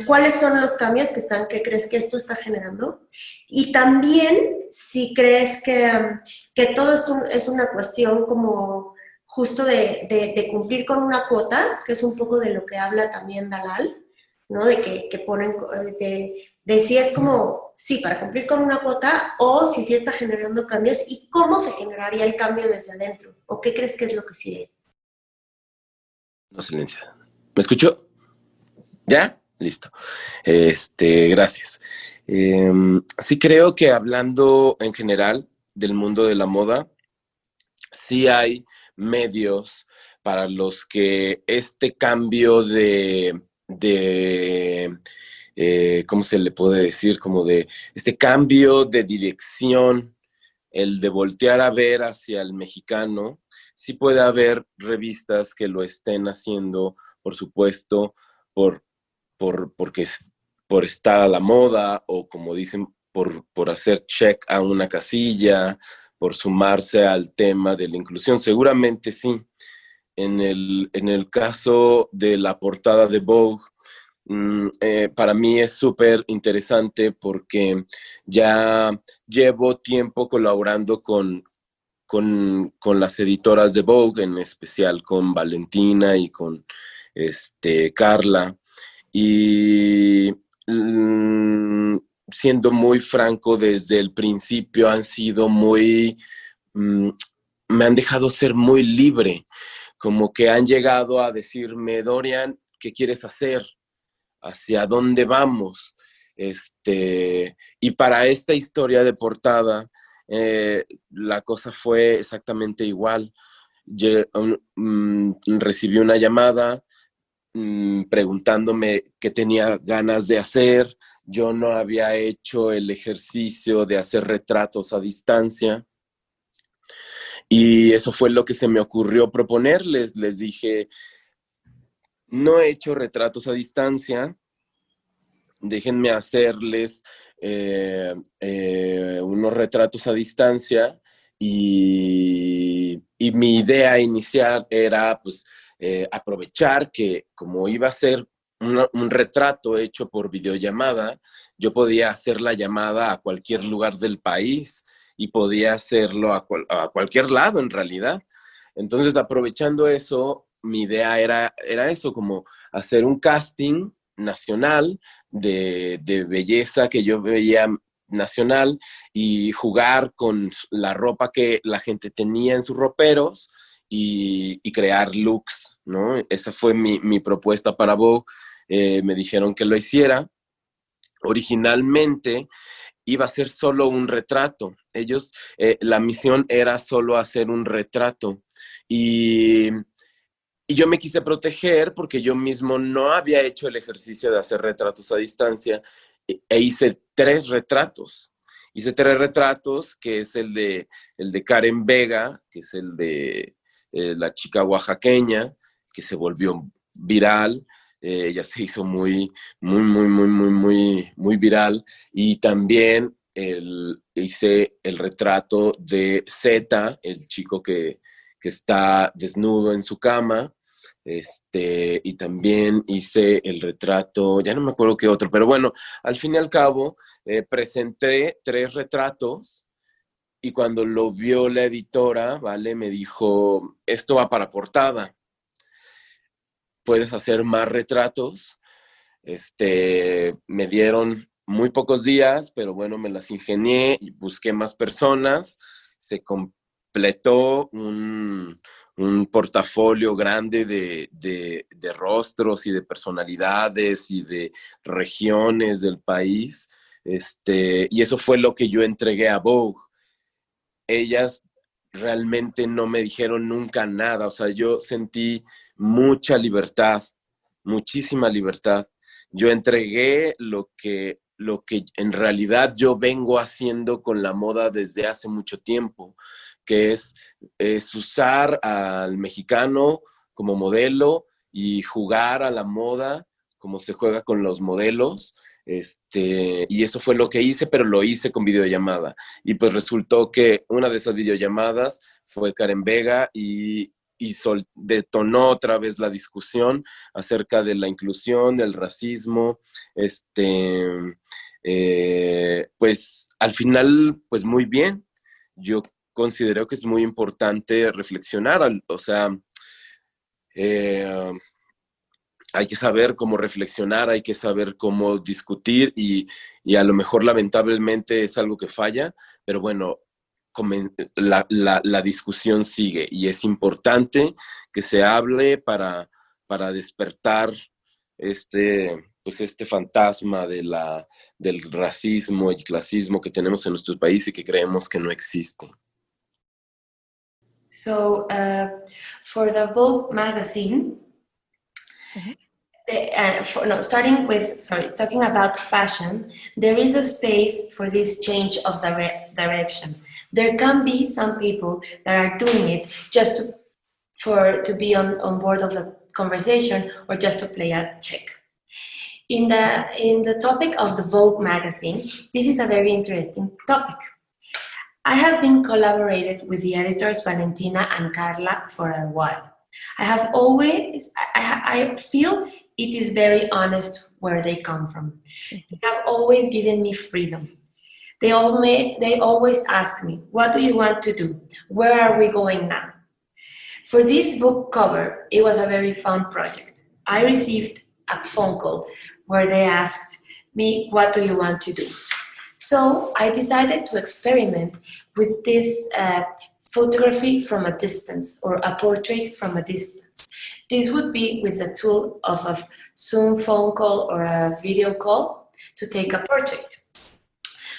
¿cuáles son los cambios que crees que esto está generando? Y también si crees que todo esto es una cuestión como justo de cumplir con una cuota, que es un poco de lo que habla también Dalal, ¿no? De que ponen, de si es como, sí, para cumplir con una cuota, o si sí está generando cambios, y cómo se generaría el cambio desde adentro, o qué crees que es lo que sigue. No, silencia. ¿Me escuchó? ¿Ya? Listo. Gracias. Sí creo que hablando en general del mundo de la moda, sí hay medios para los que este cambio ¿cómo se le puede decir? Como de este cambio de dirección, el de voltear a ver hacia el mexicano, sí puede haber revistas que lo estén haciendo, por supuesto, por, porque por estar a la moda o como dicen, por hacer check a una casilla, por sumarse al tema de la inclusión. Seguramente sí. En el caso de la portada de Vogue, para mí es súper interesante porque ya llevo tiempo colaborando con las editoras de Vogue, en especial con Valentina y con Carla. Y siendo muy franco, desde el principio han sido me han dejado ser muy libre, como que han llegado a decirme, Dorian, ¿qué quieres hacer? ¿Hacia dónde vamos? Y para esta historia de portada, la cosa fue exactamente igual. Recibí una llamada preguntándome qué tenía ganas de hacer. Yo no había hecho el ejercicio de hacer retratos a distancia. Y eso fue lo que se me ocurrió proponerles. Les dije, no he hecho retratos a distancia, déjenme hacerles unos retratos a distancia y mi idea inicial era pues aprovechar que como iba a ser un retrato hecho por videollamada, yo podía hacer la llamada a cualquier lugar del país y podía hacerlo a cualquier lado en realidad. Entonces, aprovechando eso, mi idea era eso, como hacer un casting nacional de belleza que yo veía nacional y jugar con la ropa que la gente tenía en sus roperos y crear looks, ¿no? Esa fue mi propuesta para Vogue. Me dijeron que lo hiciera. Originalmente iba a ser solo un retrato. La misión era solo hacer un retrato. Y yo me quise proteger porque yo mismo no había hecho el ejercicio de hacer retratos a distancia e hice 3 retratos. Hice 3 retratos, que es el de Karen Vega, que es el de la chica oaxaqueña, que se volvió viral. Ella se hizo muy viral. Y también hice el retrato de Zeta, el chico que está desnudo en su cama. Y también hice el retrato, ya no me acuerdo qué otro, pero bueno, al fin y al cabo, presenté 3 retratos y cuando lo vio la editora, ¿vale? Me dijo, esto va para portada, puedes hacer más retratos. Me dieron muy pocos días, pero bueno, me las ingenié y busqué más personas, se completó un portafolio grande de rostros y de personalidades y de regiones del país, y eso fue lo que yo entregué a Vogue. Ellas realmente no me dijeron nunca nada, o sea, yo sentí mucha libertad, muchísima libertad. Yo entregué lo que en realidad yo vengo haciendo con la moda desde hace mucho tiempo, que es usar al mexicano como modelo y jugar a la moda como se juega con los modelos. Y eso fue lo que hice, pero lo hice con videollamada. Y pues resultó que una de esas videollamadas fue Karen Vega y detonó otra vez la discusión acerca de la inclusión, del racismo. Pues al final, pues muy bien. Yo considero que es muy importante reflexionar, o sea, hay que saber cómo reflexionar, hay que saber cómo discutir y a lo mejor lamentablemente es algo que falla, pero bueno, la discusión sigue y es importante que se hable para despertar pues este fantasma del racismo y clasismo que tenemos en nuestro país y que creemos que no existe. So for the Vogue magazine, talking about fashion, there is a space for this change of direction. There can be some people that are doing it just to be on board of the conversation or just to play a check. In the topic of the Vogue magazine, this is a very interesting topic. I have been collaborated with the editors Valentina and Carla for a while. I feel it is very honest where they come from. They have always given me freedom. They always ask me, what do you want to do? Where are we going now? For this book cover, it was a very fun project. I received a phone call where they asked me, what do you want to do? So I decided to experiment with this photography from a distance, or a portrait from a distance. This would be with the tool of a Zoom phone call or a video call to take a portrait.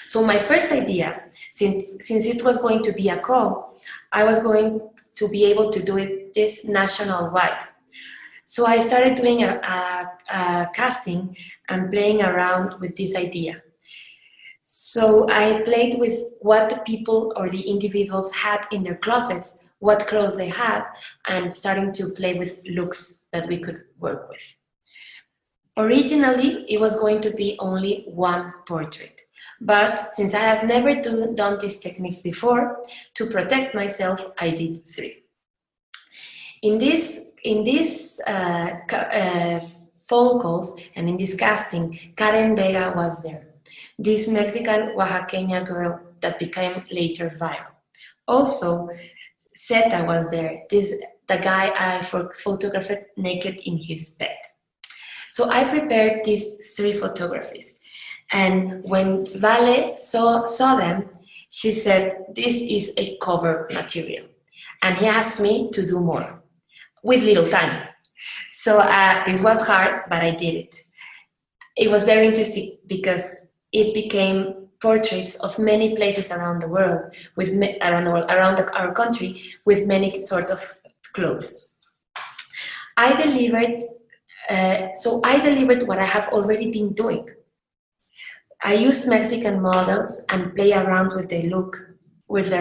So my first idea, since it was going to be a call, I was going to be able to do this national-wide. So I started doing a casting and playing around with this idea. So I played with what the people or the individuals had in their closets, what clothes they had, and starting to play with looks that we could work with. Originally, it was going to be only one portrait. But since I had never done this technique before, to protect myself, I did 3. In this phone calls and in this casting, Karen Vega was there. This Mexican Oaxaqueña girl that became later viral. Also, Zeta was there, the guy I photographed naked in his bed. So I prepared these 3 photographies. And when Vale saw them, she said, this is a cover material. And he asked me to do more, with little time. So this was hard, but I did it. It was very interesting because it became portraits of many places around the world, around our country, with many sort of clothes. I delivered what I have already been doing. I used Mexican models and play around with their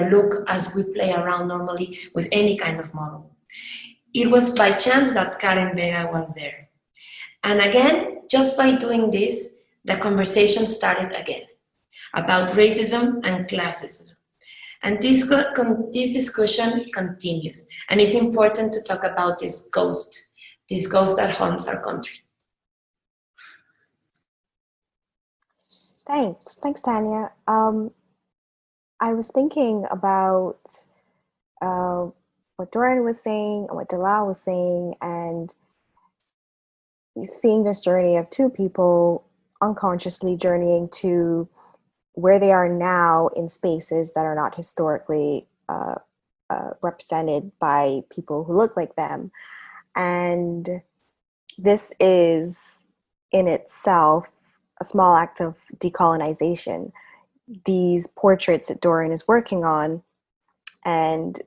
look as we play around normally with any kind of model. It was by chance that Karen Vega was there. And again, just by doing this, the conversation started again about racism and classism. And this discussion continues. And it's important to talk about this ghost that haunts our country. Thanks, Tanya. I was thinking about what Dorian was saying and what Dalal was saying, and seeing this journey of 2 people unconsciously journeying to where they are now in spaces that are not historically represented by people who look like them. And this is in itself a small act of decolonization. These portraits that Dorian is working on and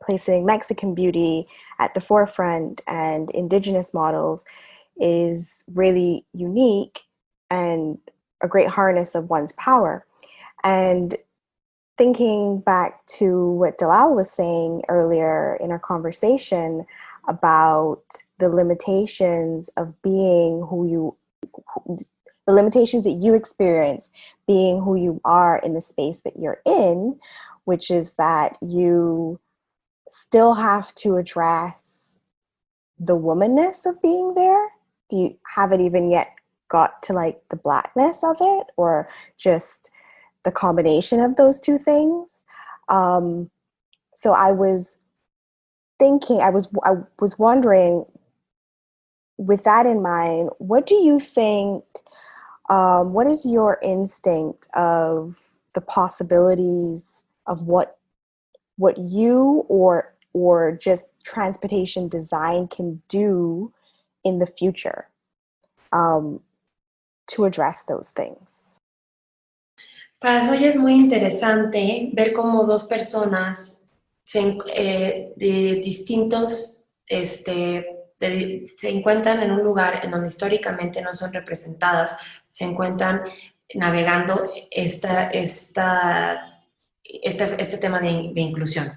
placing Mexican beauty at the forefront and indigenous models is really unique and a great harness of one's power. And thinking back to what Dalal was saying earlier in our conversation about the limitations of being the limitations that you experience being who you are in the space that you're in, which is that you still have to address the womanness of being there. You haven't even yet got to like the blackness of it, or just the combination of those 2 things. So I was thinking, I was wondering, with that in mind, what do you think, what is your instinct of the possibilities of what you or just transportation design can do in the future to address those things? Para eso ya es muy interesante ver cómo 2 personas de distintos, se encuentran en un lugar en donde históricamente no son representadas, se encuentran navegando este tema de inclusión.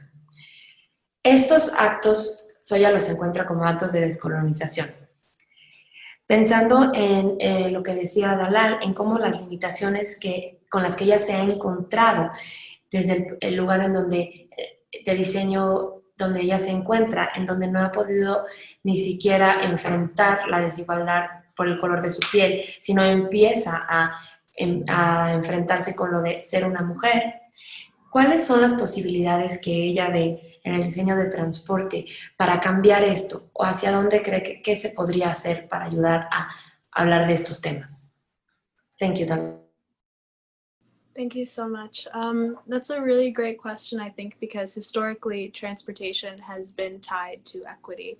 Estos actos, Soya los encuentra como actos de descolonización. Pensando en lo que decía Dalal, en cómo las limitaciones con las que ella se ha encontrado desde el lugar en donde, de diseño donde ella se encuentra, en donde no ha podido ni siquiera enfrentar la desigualdad por el color de su piel, sino empieza a enfrentarse con lo de ser una mujer. ¿Cuáles son las posibilidades que ella ve en el diseño de transporte para cambiar esto? ¿O hacia dónde cree que se podría hacer para ayudar a hablar de estos temas? Thank you, Dal. Thank you so much. That's a really great question, I think, because historically transportation has been tied to equity.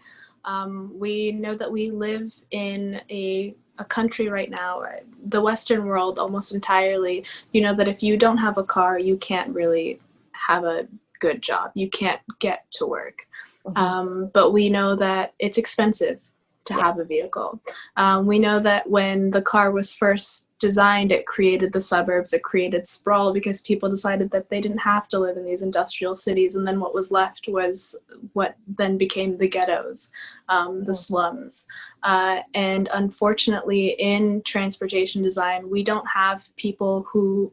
We know that we live in a country right now, the Western world almost entirely, you know that if you don't have a car, you can't really have a good job. You can't get to work. But we know that it's expensive to have a vehicle. We know that when the car was first designed, it created the suburbs, it created sprawl because people decided that they didn't have to live in these industrial cities, and then what was left was what then became the ghettos, the slums. And unfortunately, in transportation design, we don't have people who,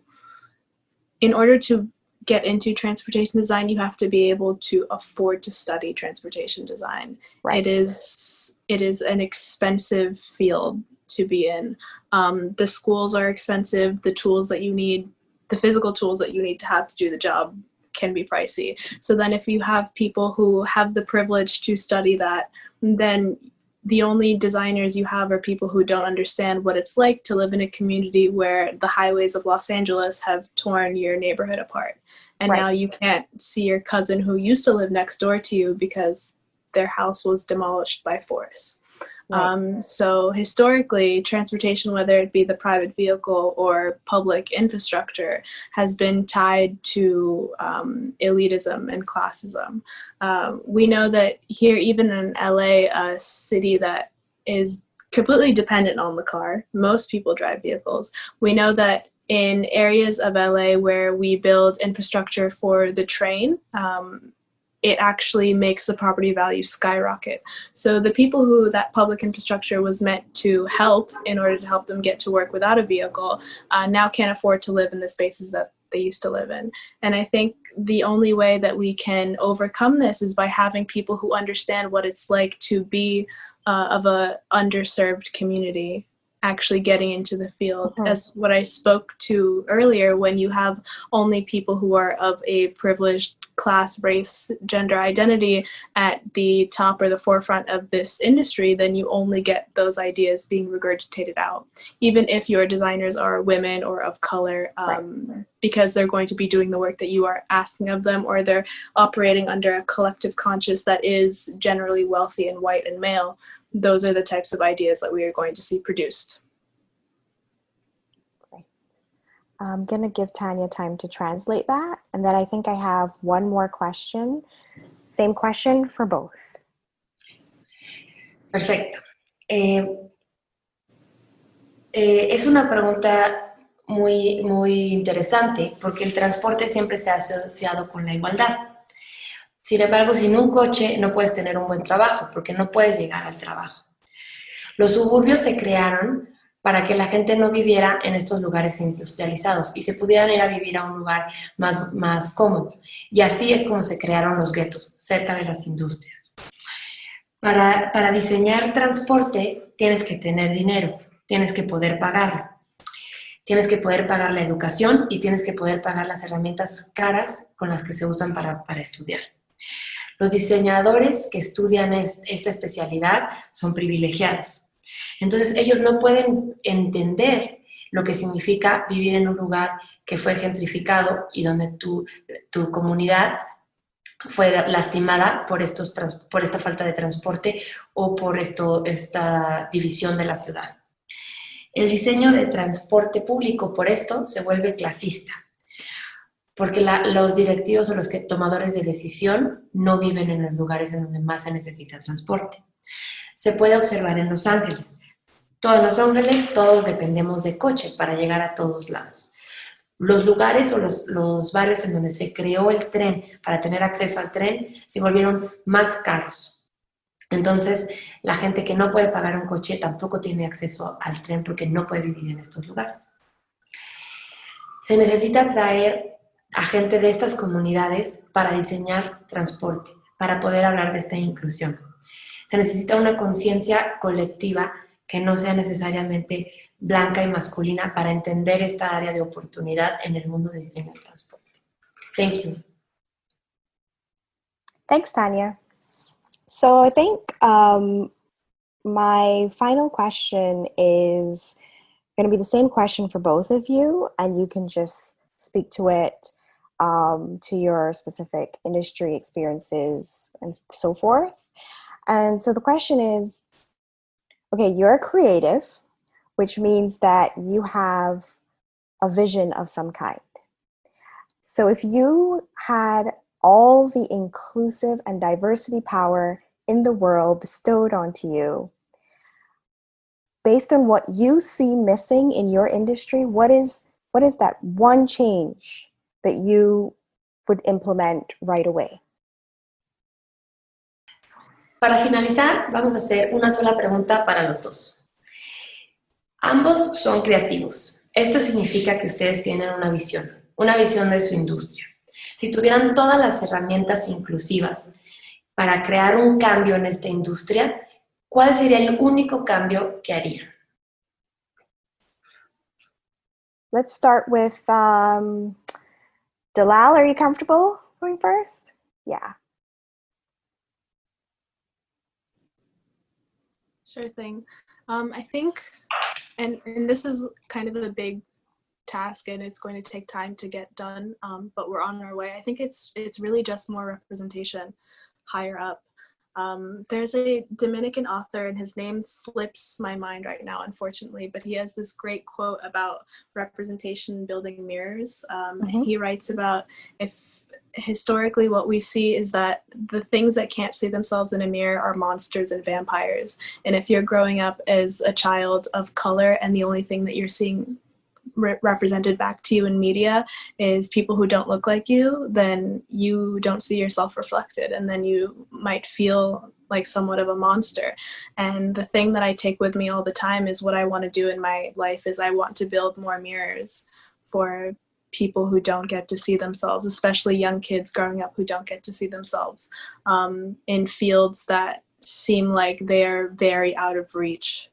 in order to get into transportation design, you have to be able to afford to study transportation design. Right. It is an expensive field to be in. The schools are expensive. The tools that you need, the physical tools that you need to have to do the job can be pricey. So then if you have people who have the privilege to study that, then the only designers you have are people who don't understand what it's like to live in a community where the highways of Los Angeles have torn your neighborhood apart. And Right. now you can't see your cousin who used to live next door to you because their house was demolished by force. Right. So historically, transportation, whether it be the private vehicle or public infrastructure, has been tied to elitism and classism. We know that here, even in LA, a city that is completely dependent on the car, most people drive vehicles. We know that in areas of LA where we build infrastructure for the train, it actually makes the property value skyrocket. So the people who that public infrastructure was meant to help in order to help them get to work without a vehicle now can't afford to live in the spaces that they used to live in. And I think the only way that we can overcome this is by having people who understand what it's like to be of a underserved community actually getting into the field. As what I spoke to earlier, when you have only people who are of a privileged class, race, gender identity at the top or the forefront of this industry, then you only get those ideas being regurgitated out, even if your designers are women or of color, because they're going to be doing the work that you are asking of them, or they're operating under a collective conscience that is generally wealthy and white and male. Those are the types of ideas that we are going to see produced. I'm going to give Tanya time to translate that. And then I think I have one more question. Same question for both. Perfecto. Es una pregunta muy, muy interesante porque el transporte siempre se ha asociado con la igualdad. Sin embargo, sin un coche no puedes tener un buen trabajo porque no puedes llegar al trabajo. Los suburbios se crearon para que la gente no viviera en estos lugares industrializados y se pudieran ir a vivir a un lugar más cómodo. Y así es como se crearon los guetos, cerca de las industrias. Para diseñar transporte tienes que tener dinero, tienes que poder pagarlo. Tienes que poder pagar la educación y tienes que poder pagar las herramientas caras con las que se usan para estudiar. Los diseñadores que estudian esta especialidad son privilegiados. Entonces ellos no pueden entender lo que significa vivir en un lugar que fue gentrificado y donde tu comunidad fue lastimada por esta falta de transporte o por esta división de la ciudad. El diseño de transporte público por esto se vuelve clasista, porque los directivos o los tomadores de decisión no viven en los lugares en donde más se necesita transporte. Se puede observar en Los Ángeles. En Los Ángeles todos dependemos de coche para llegar a todos lados. Los lugares o los barrios en donde se creó el tren para tener acceso al tren se volvieron más caros. Entonces, la gente que no puede pagar un coche tampoco tiene acceso al tren porque no puede vivir en estos lugares. Se necesita traer a gente de estas comunidades para diseñar transporte, para poder hablar de esta inclusión. Se necesita una conciencia colectiva que no sea necesariamente blanca y masculina para entender esta área de oportunidad en el mundo del diseño de transporte. Thank you. Thanks, Tanya. So I think my final question is going to be the same question for both of you, and you can just speak to it to your specific industry experiences and so forth. And so the question is, okay, you're a creative, which means that you have a vision of some kind. So if you had all the inclusive and diversity power in the world bestowed onto you, based on what you see missing in your industry, what is that one change that you would implement right away? Para finalizar, vamos a hacer una sola pregunta para los dos. Ambos son creativos. Esto significa que ustedes tienen una visión de su industria. Si tuvieran todas las herramientas inclusivas para crear un cambio en esta industria, ¿cuál sería el único cambio que harían? Let's start with Dalal. Are you comfortable going first? Yeah. Sure thing. I think, and this is kind of a big task and it's going to take time to get done, but we're on our way. I think it's really just more representation higher up. There's a Dominican author and his name slips my mind right now, unfortunately, but he has this great quote about representation building mirrors. He writes about if historically what we see is that the things that can't see themselves in a mirror are monsters and vampires. And if you're growing up as a child of color and the only thing that you're seeing represented back to you in media is people who don't look like you, then you don't see yourself reflected, and then you might feel like somewhat of a monster. And the thing that I take with me all the time is what I want to do in my life is I want to build more mirrors for people who don't get to see themselves, especially young kids growing up who don't get to see themselves in fields that seem like they're very out of reach.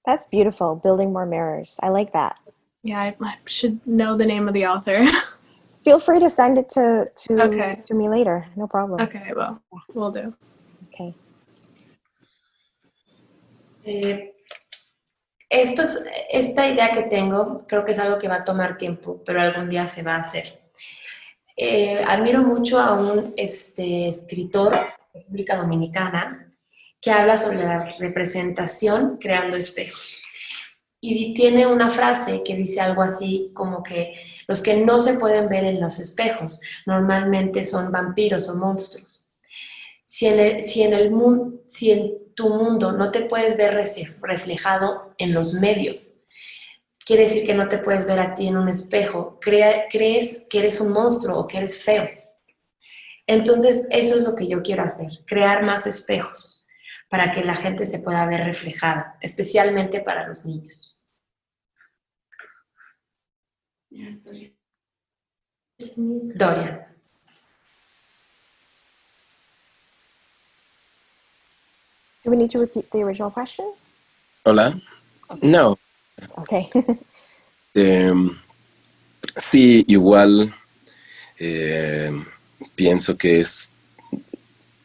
That's beautiful, building more mirrors. I like that. Yeah, I should know the name of the author. Feel free to send it to me later. No problem. Okay, well, will do. Okay. Esta idea que tengo, creo que es algo que va a tomar tiempo, pero algún día se va a hacer. Admiro mucho a un escritor de República Dominicana que habla sobre la representación creando espejos. Y tiene una frase que dice algo así como que los que no se pueden ver en los espejos normalmente son vampiros o monstruos. Si en tu mundo no te puedes ver reflejado en los medios, quiere decir que no te puedes ver a ti en un espejo, crees que eres un monstruo o que eres feo. Entonces eso es lo que yo quiero hacer, crear más espejos para que la gente se pueda ver reflejada, especialmente para los niños. Dorian. Do we need to repeat the original question? Hola. No. Okay. Sí, igual pienso que es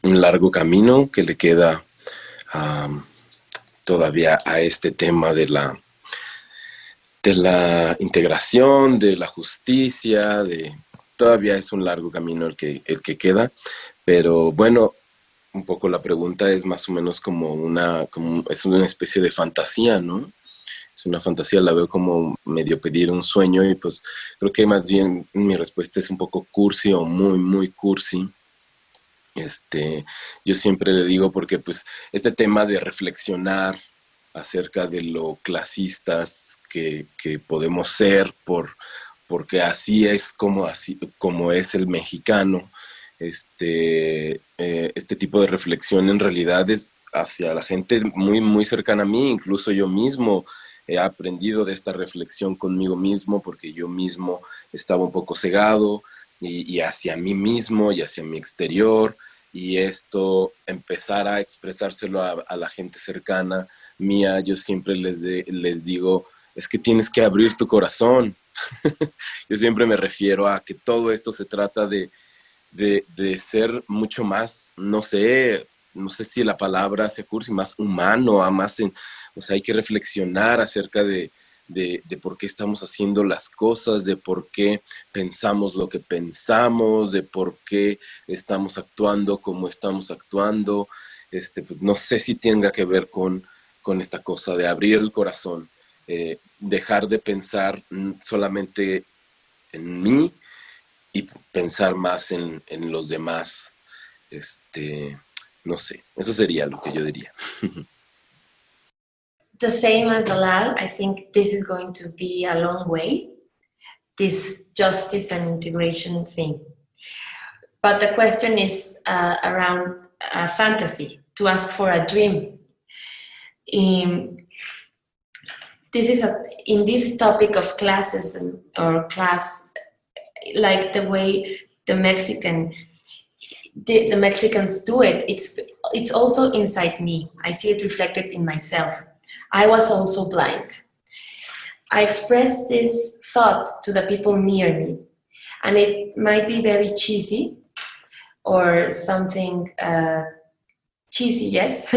un largo camino que le queda todavía a este tema de la integración, de la justicia, todavía es un largo camino el que queda, pero bueno, un poco la pregunta es más o menos es una especie de fantasía, ¿no? es una fantasía, la veo como medio pedir un sueño y pues creo que más bien mi respuesta es un poco cursi o muy, muy cursi. Yo siempre le digo porque pues este tema de reflexionar acerca de lo clasistas que podemos ser porque así como es el mexicano, este tipo de reflexión en realidad es hacia la gente muy, muy cercana a mí, incluso yo mismo he aprendido de esta reflexión conmigo mismo porque yo mismo estaba un poco cegado y hacia mí mismo y hacia mi exterior, y esto empezar a expresárselo a la gente cercana mía, yo siempre les digo, es que tienes que abrir tu corazón. Yo siempre me refiero a que todo esto se trata de ser mucho más, no sé si la palabra se cursi, más humano, o sea, hay que reflexionar acerca de por qué estamos haciendo las cosas, de por qué pensamos lo que pensamos, de por qué estamos actuando como estamos actuando. Pues, no sé si tenga que ver con esta cosa de abrir el corazón, dejar de pensar solamente en mí y pensar más en los demás. No sé, eso sería lo que yo diría. The same as Dalal, I think this is going to be a long way, this justice and integration thing. But the question is around fantasy, to ask for a dream. In this topic of classism or class, like the way the Mexicans do it, it's also inside me. I see it reflected in myself. I was also blind. I expressed this thought to the people near me, and it might be very cheesy or something cheesy, yes,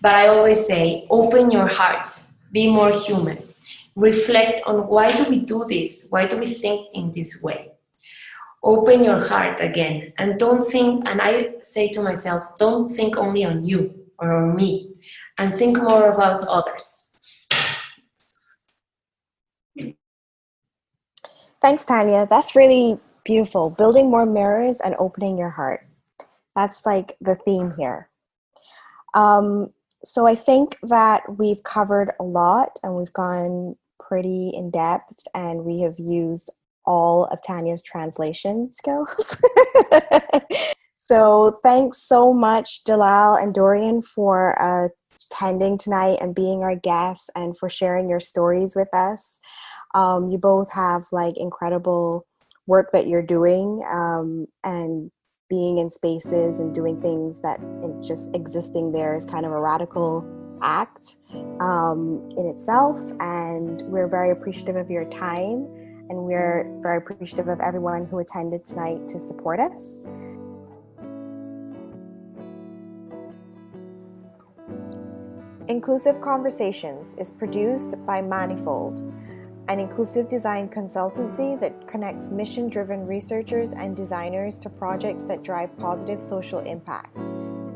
but I always say, open your heart, be more human, reflect on why do we do this, why do we think in this way. Open your heart again, and don't think, and I say to myself, don't think only on you or on me, and think more about others. Thanks, Tanya. That's really beautiful. Building more mirrors and opening your heart. That's like the theme here. So I think that we've covered a lot and we've gone pretty in depth, and we have used all of Tanya's translation skills. So thanks so much, Dalal and Dorian, for attending tonight and being our guests and for sharing your stories with us. You both have like incredible work that you're doing, and being in spaces and doing things that just existing there is kind of a radical act in itself. And we're very appreciative of your time, and we're very appreciative of everyone who attended tonight to support us. Inclusive Conversations is produced by Manifold, an inclusive design consultancy that connects mission-driven researchers and designers to projects that drive positive social impact.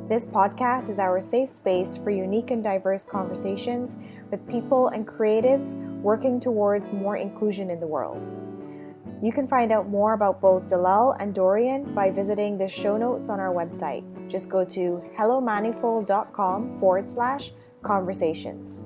This podcast is our safe space for unique and diverse conversations with people and creatives working towards more inclusion in the world. You can find out more about both Dalal and Dorian by visiting the show notes on our website. Just go to hellomanifold.com/conversations.